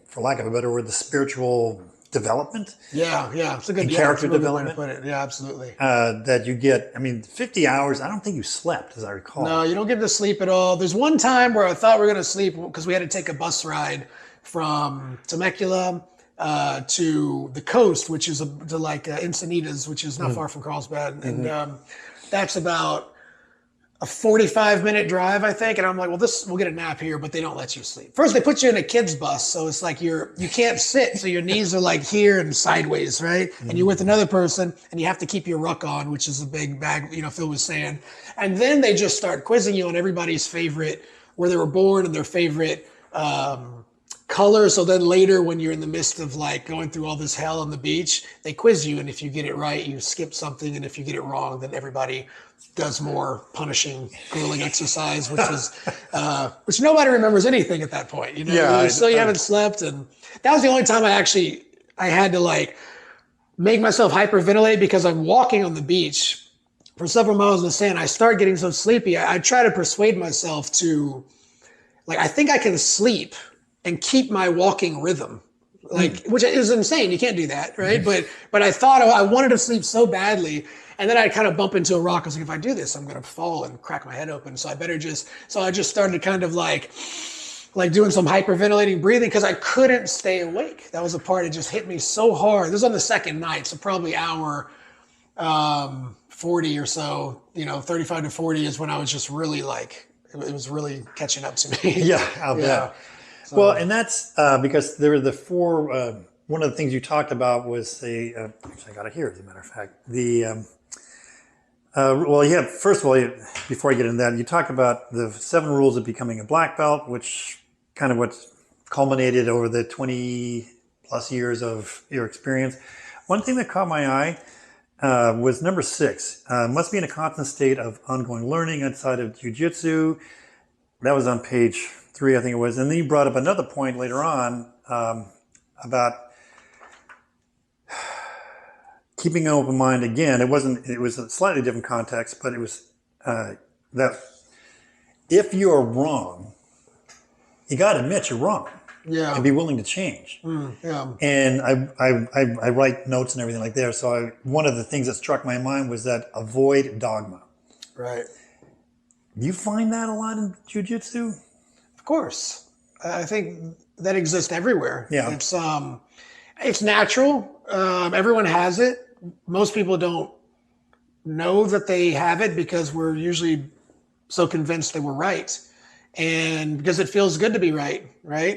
for lack of a better word, the spiritual development. Yeah. It's a good character really development. Way to put it. Yeah, absolutely. That you get, 50 hours, I don't think you slept, as I recall. No, you don't get to sleep at all. There's one time where I thought we were going to sleep because we had to take a bus ride from Temecula to the coast, which is to Encinitas, which is not far from Carlsbad. And that's about a 45-minute drive, I think. And I'm like, well, we'll get a nap here, but they don't let you sleep. First, they put you in a kid's bus. So it's like you can't sit. So your knees are like here and sideways, right? And you're with another person and you have to keep your ruck on, which is a big bag, filled with sand. And then they just start quizzing you on everybody's favorite, where they were born and their favorite color. So then later when you're in the midst of like going through all this hell on the beach, they quiz you. And if you get it right, you skip something. And if you get it wrong, then everybody does more punishing, grueling exercise, which nobody remembers anything at that point. You haven't slept. And that was the only time I had to like make myself hyperventilate because I'm walking on the beach for several miles in the sand. I start getting so sleepy. I try to persuade myself to I think I can sleep and keep my walking rhythm, which is insane. You can't do that, right? But I thought I wanted to sleep so badly, and then I'd kind of bump into a rock. I was like, if I do this, I'm going to fall and crack my head open. So I just started kind of like doing some hyperventilating breathing because I couldn't stay awake. That was a part that just hit me so hard. This was on the second night, so probably hour 40 or so, 35 to 40 is when I was just really it was really catching up to me. Yeah, I'll bet. So, well, and that's because there were the four. One of the things you talked about was I got it here, as a matter of fact. First of all, before I get into that, you talk about the 7 rules of becoming a black belt, which kind of what culminated over the 20 plus years of your experience. One thing that caught my eye was number 6. Must be in a constant state of ongoing learning outside of jiu-jitsu. That was on page 3, I think it was. And then you brought up another point later on about keeping an open mind. Again, it was a slightly different context, but it was that if you're wrong, you got to admit you're wrong. Yeah. And be willing to change. Yeah. And I write notes and everything like that. So one of the things that struck my mind was that avoid dogma. Right. Do you find that a lot in jiu-jitsu? Of course. I think that exists everywhere. Yeah. It's natural. Everyone has it. Most people don't know that they have it because we're usually so convinced that we're right. And because it feels good to be right?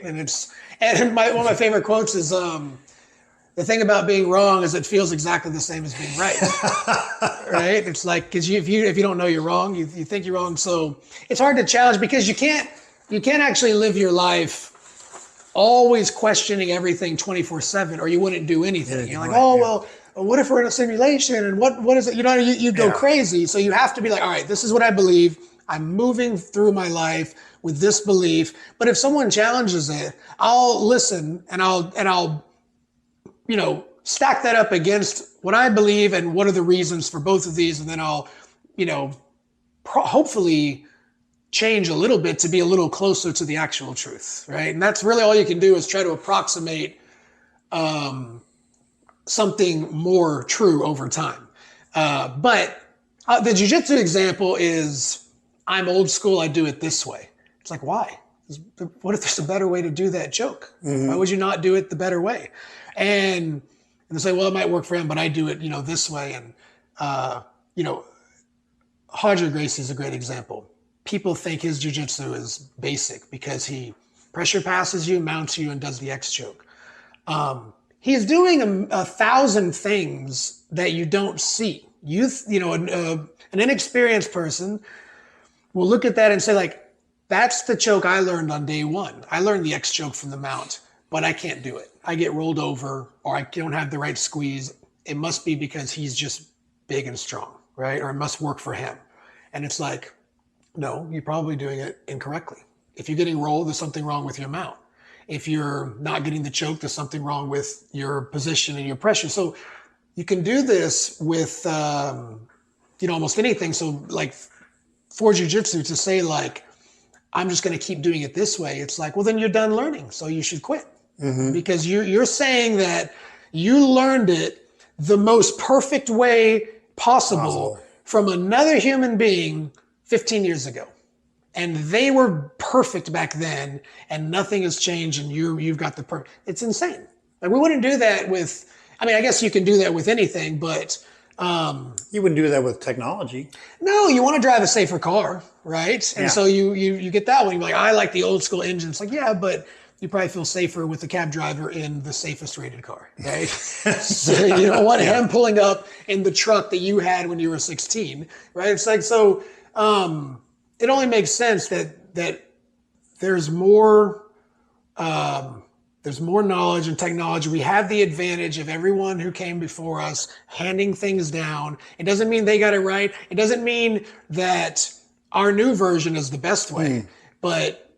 And one of my favorite quotes is the thing about being wrong is it feels exactly the same as being right. Right? It's like because if you don't know you're wrong, you think you're wrong. So it's hard to challenge because you can't actually live your life always questioning everything 24/7, or you wouldn't do anything. You're like, well, what if we're in a simulation? And what is it? You go crazy. So you have to be like, all right, this is what I believe. I'm moving through my life with this belief. But if someone challenges it, I'll listen and I'll stack that up against what I believe and what are the reasons for both of these, and then I'll, hopefully change a little bit to be a little closer to the actual truth, right? And that's really all you can do, is try to approximate something more true over time. But the jiu-jitsu example is, I'm old school, I do it this way. It's like, why? What if there's a better way to do that joke? Why would you not do it the better way? And they say, well, it might work for him, but I do it, this way. And, Roger Gracie is a great example. People think his jiu-jitsu is basic because he pressure passes you, mounts you, and does the X choke. He's doing 1,000 things that you don't see. An inexperienced person will look at that and say, like, that's the choke I learned on day one. I learned the X choke from the mount, but I can't do it. I get rolled over, or I don't have the right squeeze. It must be because he's just big and strong, right? Or it must work for him. And it's like, no, you're probably doing it incorrectly. If you're getting rolled, there's something wrong with your mount. If you're not getting the choke, there's something wrong with your position and your pressure. So you can do this with, almost anything. So like for jiu-jitsu to say like, I'm just going to keep doing it this way. It's like, well, then you're done learning. So you should quit because you're saying that you learned it the most perfect way possible from another human being 15 years ago. And they were perfect back then, and nothing has changed, and you've got the perfect. It's insane. Like, we wouldn't do that with, I guess you can do that with anything, but you wouldn't do that with technology. No, you want to drive a safer car, right? And so you get that one. You're like, I like the old school engine. It's like, yeah, but you probably feel safer with the cab driver in the safest rated car, right? So you don't want him pulling up in the truck that you had when you were 16, right? It's like, so it only makes sense that there's more knowledge and technology. We have the advantage of everyone who came before us handing things down. It doesn't mean they got it right. It doesn't mean that our new version is the best way, but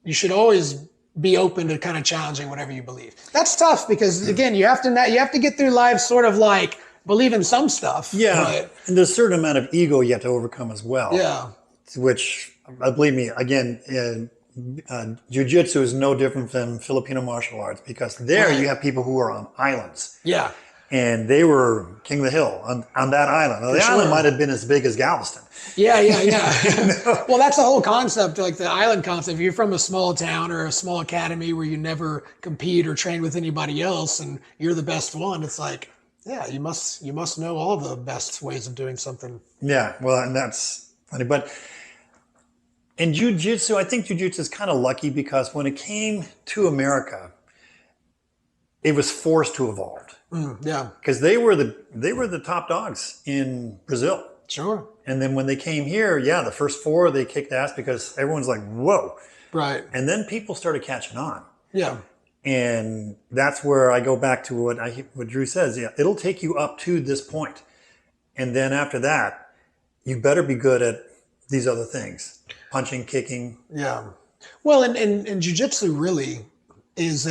you should always be open to kind of challenging whatever you believe. That's tough because again, you have to get through life sort of like believe in some stuff. Yeah, but, and there's a certain amount of ego you have to overcome as well. Yeah, which believe me, again, jiu-jitsu is no different than Filipino martial arts because there you have people who are on islands. Yeah. And they were king of the hill on that island. Now, the island might have been as big as Galveston. Yeah. Well, that's the whole concept, like the island concept. If you're from a small town or a small academy where you never compete or train with anybody else and you're the best one, it's like, yeah, you must know all the best ways of doing something. Yeah, well, and that's funny. But in jiu-jitsu, I think jiu-jitsu is kind of lucky because when it came to America, it was forced to evolve. Yeah, because they were the top dogs in Brazil. Sure. And then when they came here, the first 4 they kicked ass because everyone's like, whoa. Right. And then people started catching on. Yeah. And that's where I go back to what Drew says. Yeah, it'll take you up to this point, and then after that, you better be good at these other things, punching, kicking. Yeah. Well, and jiu-jitsu really is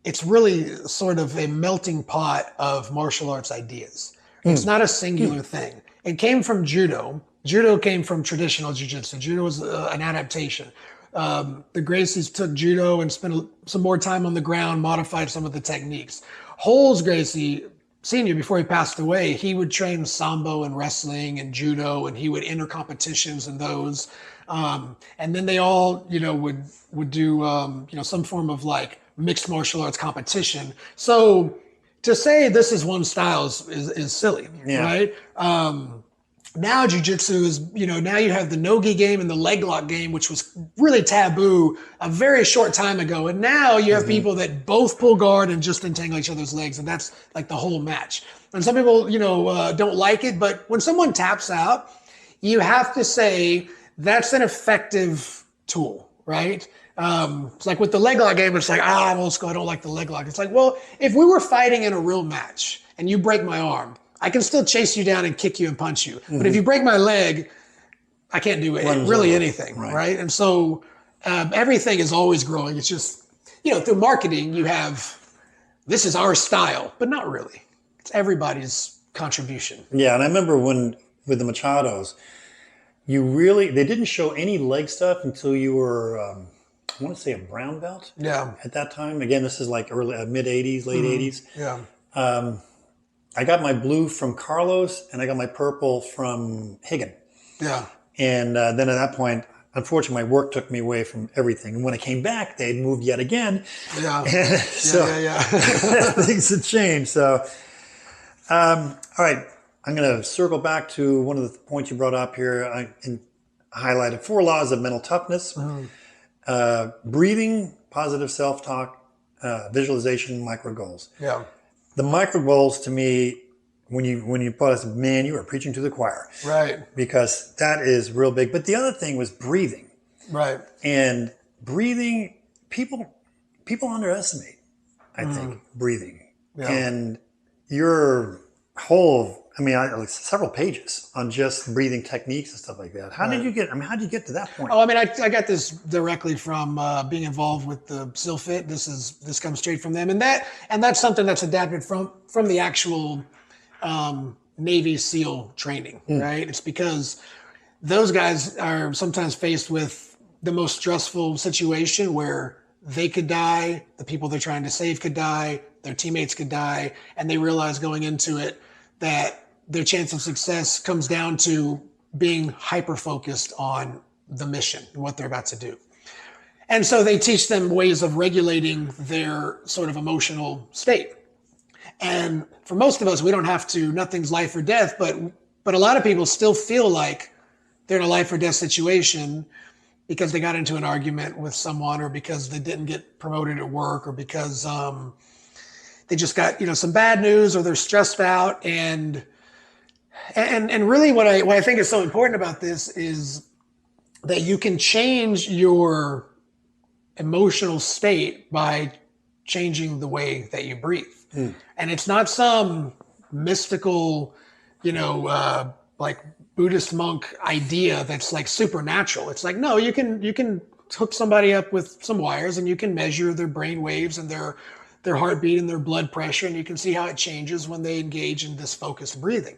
it's really sort of a melting pot of martial arts ideas. It's not a singular thing. It came from judo. Judo came from traditional jiu-jitsu. Judo was an adaptation. The Gracies took judo and spent some more time on the ground, modified some of the techniques. Holes Gracie Sr., before he passed away, he would train sambo and wrestling and judo, and he would enter competitions in those. And then they all, would do, some form of like mixed martial arts competition. So to say this is one style is silly, right? Now jiu-jitsu is, now you have the no-gi game and the leg lock game, which was really taboo a very short time ago. And now you have people that both pull guard and just entangle each other's legs. And that's like the whole match. And some people, don't like it. But when someone taps out, you have to say that's an effective tool, right? It's like with the leg lock game, it's like, I'm old school, I don't like the leg lock. It's like, well, if we were fighting in a real match and you break my arm, I can still chase you down and kick you and punch you. But if you break my leg, I can't do really anything, right? And so everything is always growing. It's just, through marketing, you have this is our style, but not really. It's everybody's contribution. Yeah, and I remember when with the Machados, they didn't show any leg stuff until you were, I want to say a brown belt. Yeah. At that time, again, this is like early mid '80s, late '80s. Yeah. I got my blue from Carlos, and I got my purple from Higgin. Yeah. And then at that point, unfortunately, my work took me away from everything. And when I came back, they had moved yet again. Yeah. So things had changed. So, all right, I'm going to circle back to one of the points you brought up here and highlighted 4 laws of mental toughness, breathing, positive self-talk, visualization, micro goals. Yeah. The micro goals to me, when you put us, man, you are preaching to the choir. Right. Because that is real big. But the other thing was breathing. Right. And breathing, people underestimate, I think, breathing. Yeah. And your whole, like several pages on just breathing techniques and stuff like that. How did you get to that point? Oh, I got this directly from being involved with the SEALFIT. This comes straight from them. And that's something that's adapted from the actual Navy SEAL training, right? It's because those guys are sometimes faced with the most stressful situation where they could die, the people they're trying to save could die, their teammates could die, and they realize going into it that their chance of success comes down to being hyper-focused on the mission and what they're about to do. And so they teach them ways of regulating their sort of emotional state. And for most of us, we don't have to, nothing's life or death, but a lot of people still feel like they're in a life or death situation because they got into an argument with someone, or because they didn't get promoted at work, or because they just got, some bad news, or they're stressed out. And really what I think is so important about this is that you can change your emotional state by changing the way that you breathe. And it's not some mystical, like Buddhist monk idea that's like supernatural. It's like, no, you can hook somebody up with some wires and you can measure their brain waves and their heartbeat and their blood pressure, and you can see how it changes when they engage in this focused breathing.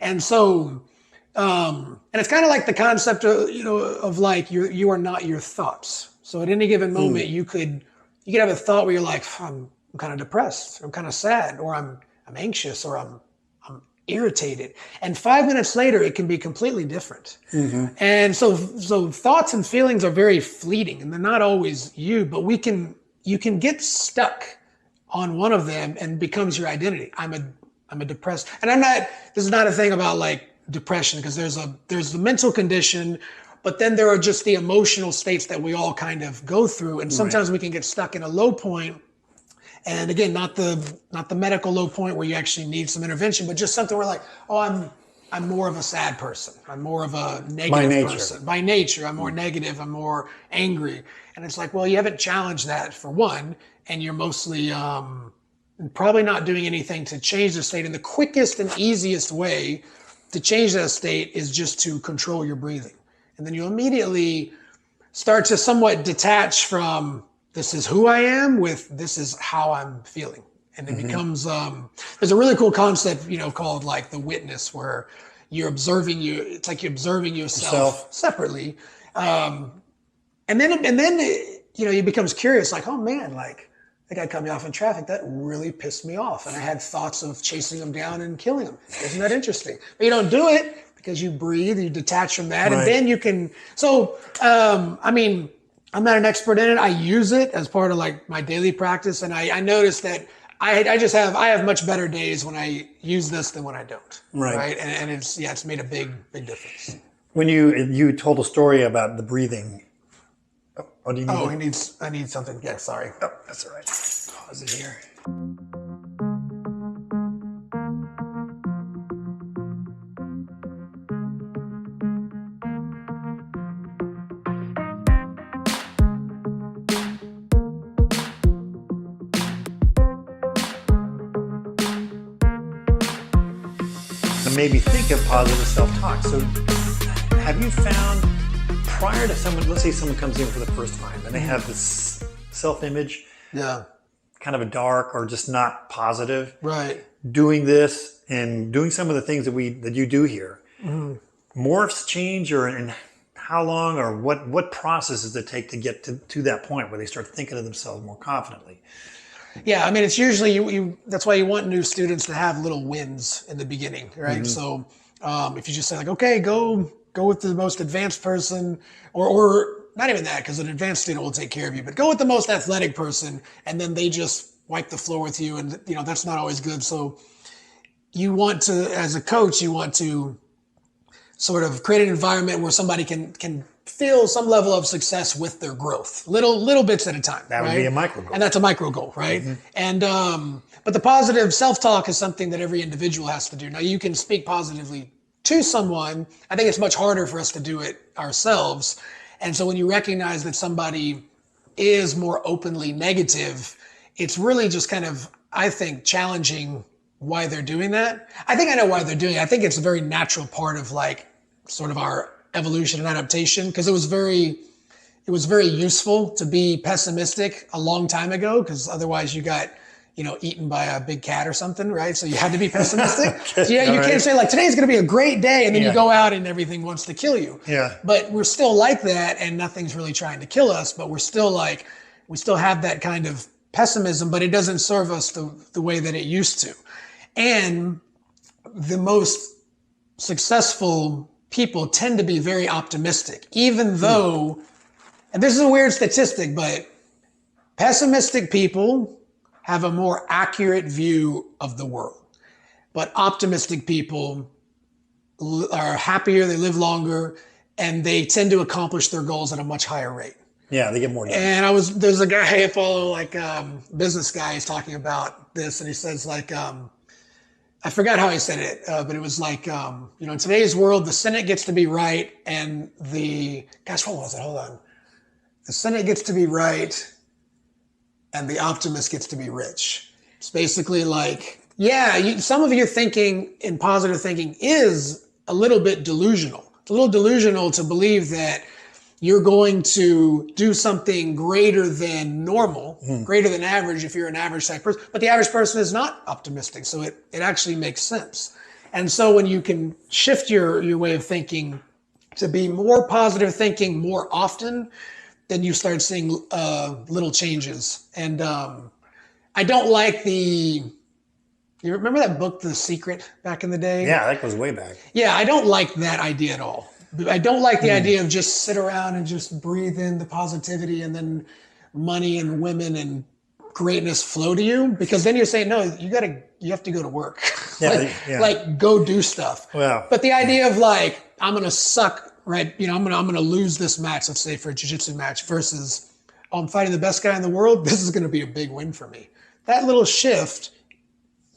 And so, and it's kind of like the concept of like you are not your thoughts. So at any given moment, you could have a thought where you're like, I'm kind of depressed, I'm kind of sad, or I'm anxious, or I'm irritated. And 5 minutes later, it can be completely different. And so thoughts and feelings are very fleeting, and they're not always you, but you can get stuck on one of them and becomes your identity. I'm a depressed, and this is not a thing about like depression, because there's the mental condition, but then there are just the emotional states that we all kind of go through. And sometimes we can get stuck in a low point. And again, not the medical low point where you actually need some intervention, but just something where like, oh, I'm more of a sad person. I'm more of a negative person. By nature, I'm more negative. I'm more angry. And it's like, well, you haven't challenged that, for one, and you're mostly probably not doing anything to change the state. And the quickest and easiest way to change that state is just to control your breathing. And then you immediately start to somewhat detach from this is who I am with this is how I'm feeling. And it becomes, there's a really cool concept, called like the witness, where it's like you're observing yourself separately. And then it becomes curious, like, oh man, like that guy cut me off in traffic. That really pissed me off. And I had thoughts of chasing him down and killing him. Isn't that interesting? But you don't do it because you breathe, you detach from that. Right. And then you can, I'm not an expert in it. I use it as part of like my daily practice. And I noticed that I have much better days when I use this than when I don't. Right. And it's made a big difference. When you told a story about the breathing. Oh, do you need I need something. Yeah, sorry. Oh, that's all right. Pause it here. Made me think of positive self-talk. So have you found, prior to let's say someone comes in for the first time and they have this self-image kind of a dark or just not positive, Right. doing this and doing some of the things that you do here, morphs change, or in how long, or what process does it take to get to that point where they start thinking of themselves more confidently? Yeah, I mean, it's usually you. That's why you want new students to have little wins in the beginning, right? So if you just say like, okay, go with the most advanced person, or not even that, because an advanced student will take care of you, but go with the most athletic person, and then they just wipe the floor with you, and that's not always good. So you want to, as a coach, you want to sort of create an environment where somebody can feel some level of success with their growth, little bits at a time. That would be a micro goal. And that's a micro goal, right? And but the positive self-talk is something that every individual has to do. Now, you can speak positively to someone. I think it's much harder for us to do it ourselves. And so when you recognize that somebody is more openly negative, it's really just kind of, I think, challenging why they're doing that. I think I know why they're doing it. I think it's a very natural part of like sort of our evolution and adaptation, because it was very useful to be pessimistic a long time ago, because otherwise you got eaten by a big cat or something, right? So you had to be pessimistic. So you can't say like, today's going to be a great day, and then you go out and everything wants to kill you. Yeah. But we're still like that, and nothing's really trying to kill us, but we still have that kind of pessimism, but it doesn't serve us the way that it used to. And the most successful people tend to be very optimistic, even though, and this is a weird statistic, but pessimistic people have a more accurate view of the world. But optimistic people are happier, they live longer, and they tend to accomplish their goals at a much higher rate. Yeah, they get more done. And there's a guy I follow, like business guy, he's talking about this, and he says like, I forgot how he said it, but it was like, in today's world, the Senate gets to be right, and what was it? Hold on. The Senate gets to be right, and the optimist gets to be rich. It's basically like, some of your thinking in positive thinking is a little bit delusional. It's a little delusional to believe that you're going to do something greater than normal, greater than average if you're an average type person. But the average person is not optimistic, so it actually makes sense. And so when you can shift your way of thinking to be more positive thinking more often, then you start seeing little changes. And I don't like you remember that book, The Secret, back in the day? Yeah, that goes way back. Yeah, I don't like that idea at all. I don't like the idea of just sit around and just breathe in the positivity and then money and women and greatness flow to you, because then you're saying, no, you have to go to work. Like go do stuff. Well, but the idea of like, I'm going to suck, right? I'm going to lose this match, let's say for a jiu-jitsu match, versus, I'm fighting the best guy in the world. This is going to be a big win for me. That little shift,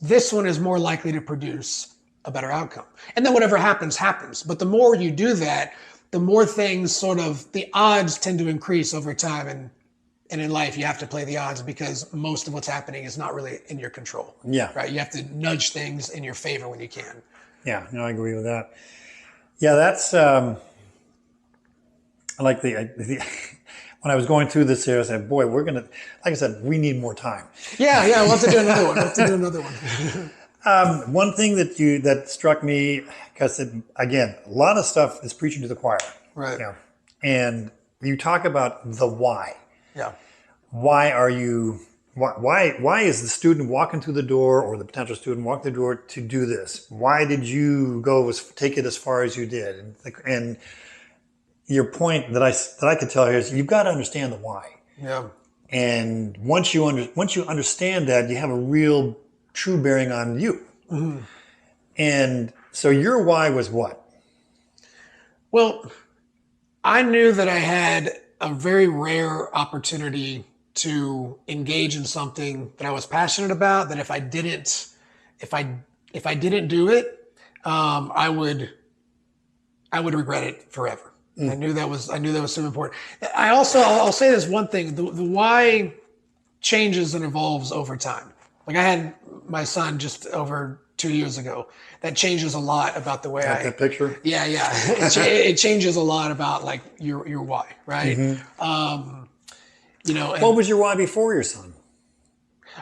this one is more likely to produce a better outcome. And then whatever happens, happens. But the more you do that, the more things the odds tend to increase over time. And in life, you have to play the odds, because most of what's happening is not really in your control. Yeah. Right. You have to nudge things in your favor when you can. Yeah, no, I agree with that. Yeah, that's, I like the when I was going through this here, I said, boy, like I said, we need more time. Yeah, we'll have to do another one. One thing that struck me, because again, a lot of stuff is preaching to the choir. Right. And you talk about the why. Yeah. Why is the student walking through the door, or the potential student walking through the door to do this? Why did you take it as far as you did? And your point that I could tell here is you've got to understand the why. Yeah. And once you understand that, you have a real true bearing on you. Mm-hmm. And so your why was what? Well, I knew that I had a very rare opportunity to engage in something that I was passionate about, that if I didn't do it, I would regret it forever. I knew that was so important. I'll say this one thing, the why changes and evolves over time. Like I had my son just over 2 years ago. That changes a lot about the way that picture? Yeah. It changes a lot about like your why, right? Mm-hmm. What was your why before your son?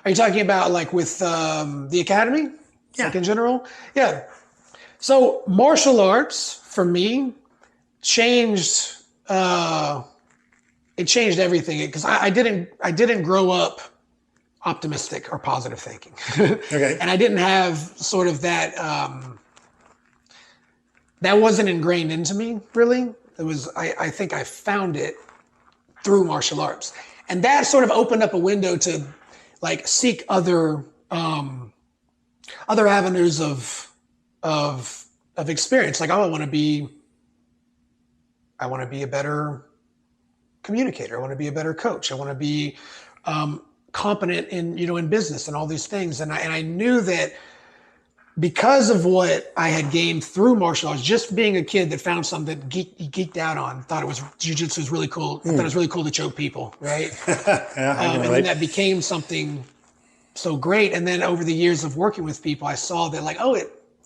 Are you talking about like with the academy? Yeah. Like in general? Yeah. So martial arts for me changed it changed everything because I didn't grow up optimistic or positive thinking. Okay. And I didn't have sort of that that wasn't ingrained into me really. It was I think I found it through martial arts. And that sort of opened up a window to like seek other avenues of experience. Like, oh, I want to be a better communicator. I want to be a better coach. I want to be competent in business and all these things. And I knew that because of what I had gained through martial arts, just being a kid that found something that geeked out on, thought it was jiu-jitsu was really cool. I thought it was really cool to choke people, right? And then that became something so great. And then over the years of working with people, I saw that like, oh,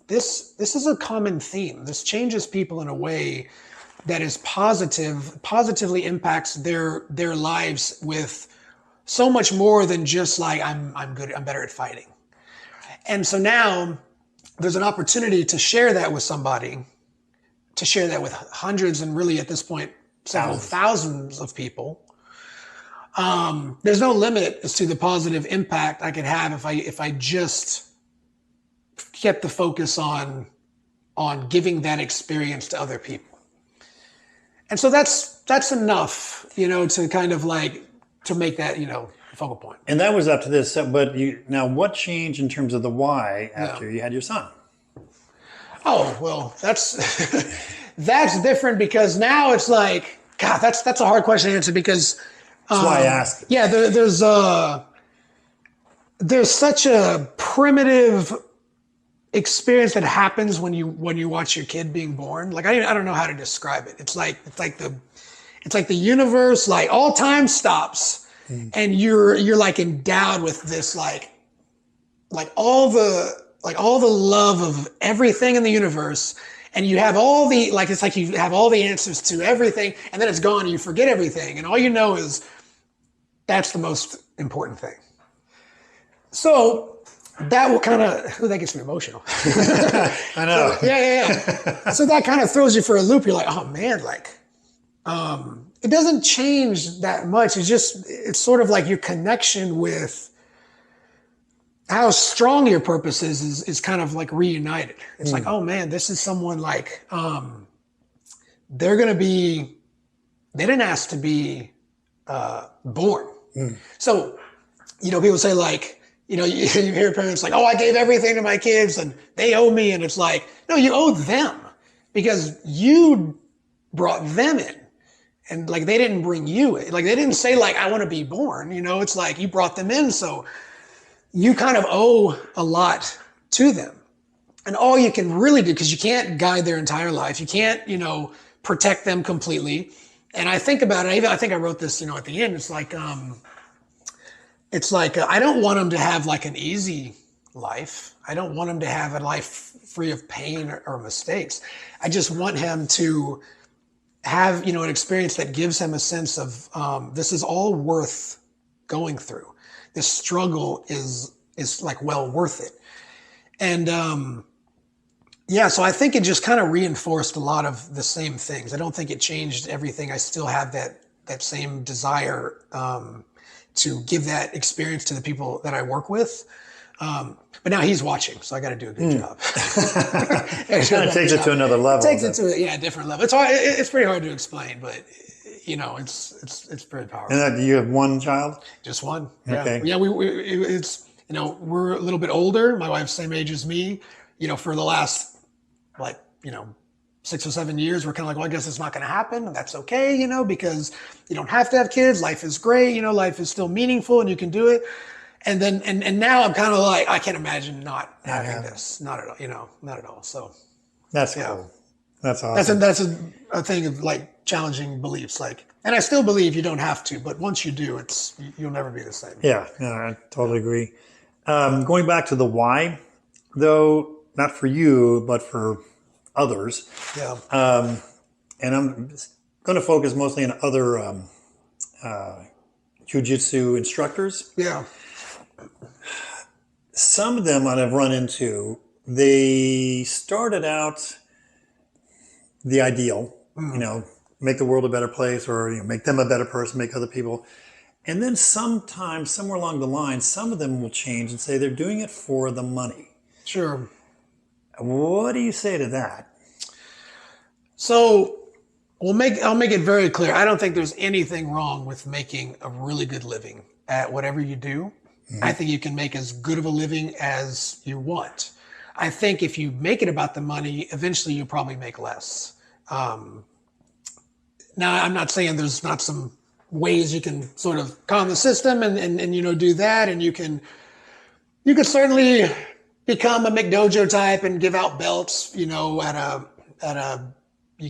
this is a common theme. This changes people in a way that is positively impacts their lives with so much more than just like I'm better at fighting. And so now there's an opportunity to share that with somebody, to share that with hundreds and really at this point several thousands of people. There's no limit as to the positive impact I could have if I just kept the focus on giving that experience to other people. And so that's enough, to kind of like to make that, focal point. And that was up to this. But now, what changed in terms of the why after you had your son? Oh well, that's that's different because now it's like, God, that's a hard question to answer because That's why I asked. Yeah, there's such a primitive experience that happens when you watch your kid being born. Like I don't know how to describe it. It's like the universe, like all time stops, and you're like endowed with this like all the love of everything in the universe, and you have all the it's like you have all the answers to everything, and then it's gone and you forget everything, and all you know is that's the most important thing. So that will kind of, that gets me emotional. I know. So, yeah. So that kind of throws you for a loop. You're like, oh man, it doesn't change that much. It's sort of like your connection with how strong your purpose is kind of like reunited. It's like, oh man, this is someone like, they didn't ask to be born. So, people say like, you hear parents like, oh, I gave everything to my kids and they owe me. And it's like, no, you owe them because you brought them in. And like, they didn't bring you in. Like, they didn't say like, I want to be born. It's like you brought them in. So you kind of owe a lot to them. And all you can really do, because you can't guide their entire life. You can't, protect them completely. And I think about it. I think I wrote this, at the end. It's like I don't want them to have like an easy life. I don't want him to have a life free of pain or mistakes. I just want him to have, an experience that gives him a sense of this is all worth going through. This struggle is like well worth it. And so I think it just kind of reinforced a lot of the same things. I don't think it changed everything. I still have that same desire to give that experience to the people that I work with. But now he's watching, so I got to do a good job. It kind of takes it to another level. It takes it to a different level. It's hard. It's pretty hard to explain, but it's very powerful. And you have one child? Just one. Okay. Yeah. We're a little bit older. My wife's same age as me. For the last 6 or 7 years, we're kind of like, well, I guess it's not going to happen. And that's okay, because you don't have to have kids. Life is great. Life is still meaningful and you can do it. And then, and now I'm kind of like, I can't imagine not having this. Not at all, not at all. So that's cool. That's awesome. That's a thing of like challenging beliefs. And I still believe you don't have to, but once you do, you'll never be the same. Yeah, I totally agree. Going back to the why, though, not for you, but for others. Yeah. And I'm going to focus mostly on other jiu-jitsu instructors. Yeah. some of them I've run into, they started out the ideal, make the world a better place, or make them a better person, make other people. And then sometimes, somewhere along the line, some of them will change and say they're doing it for the money. Sure. What do you say to that? So I'll make it very clear. I don't think there's anything wrong with making a really good living at whatever you do. I think you can make as good of a living as you want. I think if you make it about the money, eventually you'll probably make less. Now, I'm not saying there's not some ways you can sort of calm the system and do that, and you could certainly become a McDojo type and give out belts, you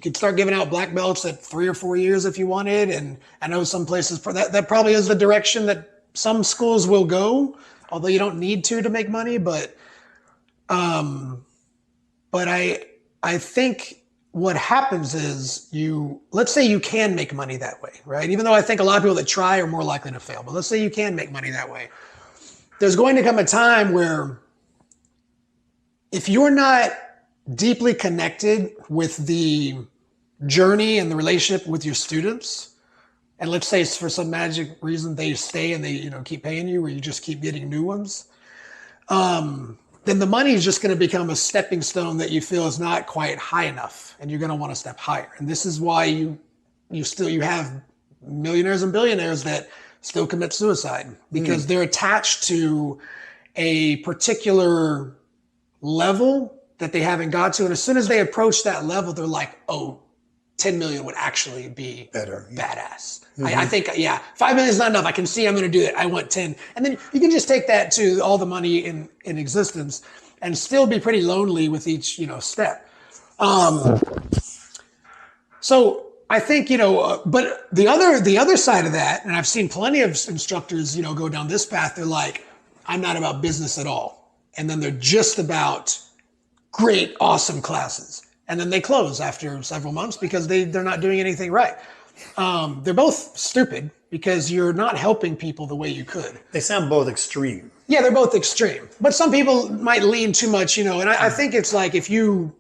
could start giving out black belts at 3 or 4 years if you wanted. And I know some places that probably is the direction that some schools will go, although you don't need to make money. But I think what happens is let's say you can make money that way, right? Even though I think a lot of people that try are more likely to fail, but let's say you can make money that way. There's going to come a time where if you're not deeply connected with the journey and the relationship with your students, and let's say for some magic reason they stay and they keep paying you, or you just keep getting new ones, then the money is just going to become a stepping stone that you feel is not quite high enough, and you're going to want to step higher. And this is why you have millionaires and billionaires that still commit suicide, because they're attached to a particular level that they haven't got to. And as soon as they approach that level, they're like, oh, 10 million would actually be better, badass. I think, 5 million is not enough. I can see I'm going to do it. I want 10. And then you can just take that to all the money in existence and still be pretty lonely with each, step. So I think, but the other side of that, and I've seen plenty of instructors, go down this path. They're like, I'm not about business at all. And then they're just about great, awesome classes. And then they close after several months because they're not doing anything right. They're both stupid because you're not helping people the way you could. They sound both extreme. Yeah, they're both extreme. But some people might lean too much, and I think it's like if you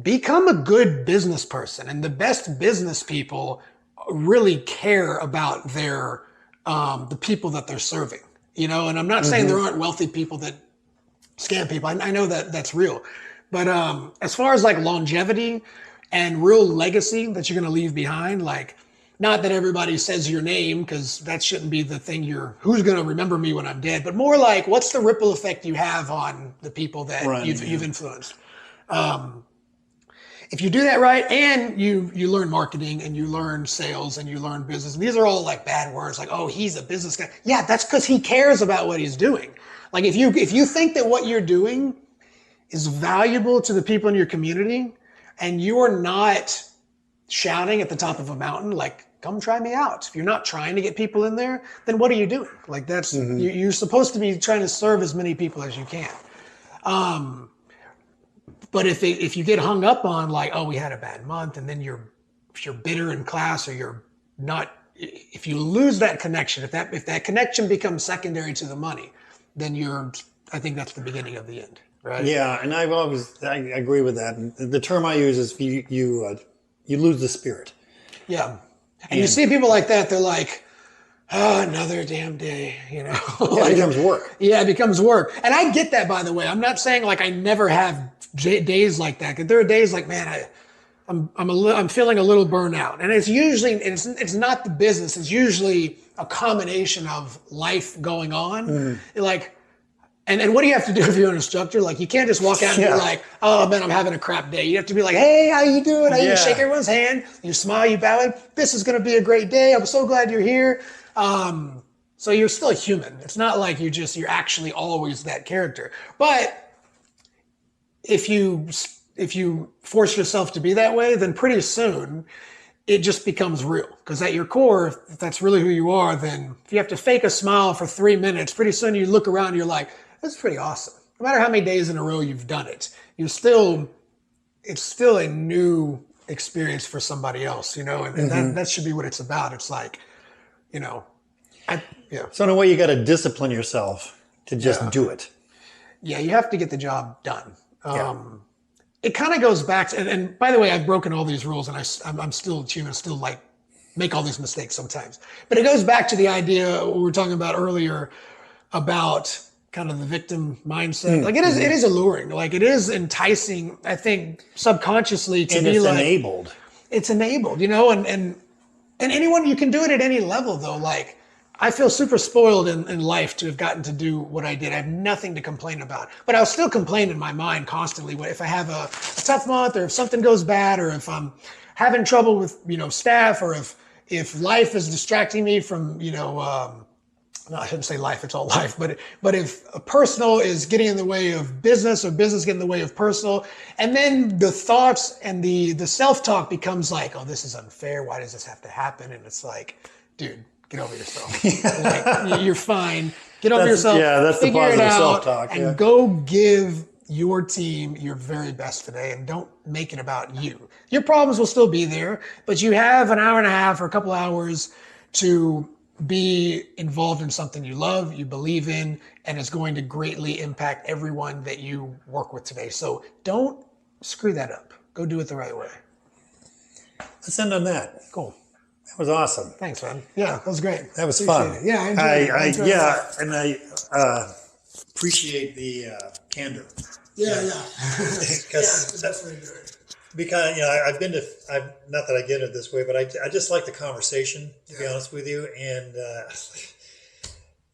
become a good business person, and the best business people really care about their the people that they're serving, and I'm not saying there aren't wealthy people that scam people. I know that that's real. But as far as like longevity and real legacy that you're going to leave behind, like not that everybody says your name, because that shouldn't be the thing who's going to remember me when I'm dead, but more like what's the ripple effect you have on the people that you've influenced. If you do that right, and you learn marketing and you learn sales and you learn business, and these are all like bad words, like, oh, he's a business guy. Yeah, that's because he cares about what he's doing. Like if you think that what you're doing is valuable to the people in your community, and you're not shouting at the top of a mountain, like, come try me out. If you're not trying to get people in there, then what are you doing? Like that's, you're supposed to be trying to serve as many people as you can. But if you get hung up on like, oh, we had a bad month, and then if you're bitter in class, or you're not, if you lose that connection, if that connection becomes secondary to the money, then I think that's the beginning of the end. Right. Yeah, and I agree with that. And the term I use is you lose the spirit. Yeah, and you see people like that. They're like, oh, another damn day. Yeah, it becomes work. Yeah, it becomes work, and I get that. By the way, I'm not saying like I never have days like that. Because there are days like, man, I'm feeling a little burnout, and it's usually it's not the business. It's usually a combination of life going on, like. And what do you have to do if you're an instructor? Like, you can't just walk out and be like, oh, man, I'm having a crap day. You have to be like, hey, how you doing? You shake everyone's hand. You smile, you bow in. This is going to be a great day. I'm so glad you're here. So you're still a human. It's not like you're actually always that character. But if you force yourself to be that way, then pretty soon it just becomes real. Because at your core, if that's really who you are, then if you have to fake a smile for 3 minutes, pretty soon you look around and you're like, that's pretty awesome. No matter how many days in a row you've done it, it's still a new experience for somebody else, and that should be what it's about. It's like, So in a way, you got to discipline yourself to just do it. Yeah, you have to get the job done. Yeah. It kind of goes back to, and by the way, I've broken all these rules, and I'm still human, still like make all these mistakes sometimes. But it goes back to the idea we were talking about earlier about kind of the victim mindset. Like it is alluring. Like it is enticing, I think, subconsciously to be like enabled. It's enabled, you know, and anyone, you can do it at any level though. Like I feel super spoiled in life to have gotten to do what I did. I have nothing to complain about, but I'll still complain in my mind constantly if I have a tough month, or if something goes bad, or if I'm having trouble with, staff, or if life is distracting me from, no, I shouldn't say life, it's all life, but if a personal is getting in the way of business, or business getting in the way of personal, and then the thoughts and the self-talk becomes like, oh, this is unfair. Why does this have to happen? And it's like, dude, get over yourself. Like, you're fine. Get over yourself. Yeah, that's the positive self-talk. And go give your team your very best today, and don't make it about you. Your problems will still be there, but you have an hour and a half or a couple hours to be involved in something you love, you believe in, and is going to greatly impact everyone that you work with today. So don't screw that up. Go do it the right way. Let's end on that. Cool. That was awesome. Thanks, man. Yeah, that was great. That was fun. Yeah, I enjoyed it. And I appreciate the candor. Yeah. Because that's very good. Because I've been to, not that I get it this way, but I just like the conversation, to be honest with you, and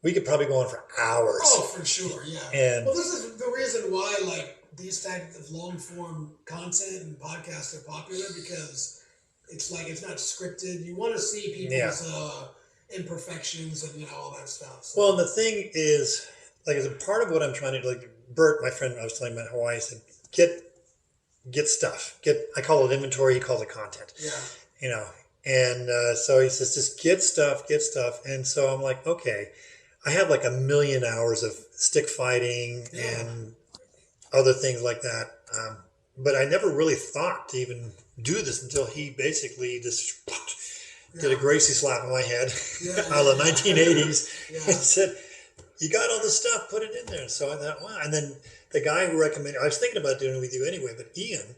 we could probably go on for hours. Oh, for sure, yeah. And well, this is the reason why like these types of long form content and podcasts are popular, because it's like it's not scripted. You want to see people's imperfections and all that stuff. So. Well, and the thing is, like, as a part of what I'm trying to do, like Bert, my friend I was telling him about Hawaii, said get stuff. I call it inventory. He calls it content. Yeah. And so he says, just get stuff. And so I'm like, okay, I have like 1 million hours of stick fighting and other things like that. But I never really thought to even do this until he basically just did a Gracie slap on my head out of the 1980s. And said, you got all this stuff, put it in there. And so I thought, wow. And then the guy who recommended, I was thinking about doing it with you anyway, but Ian,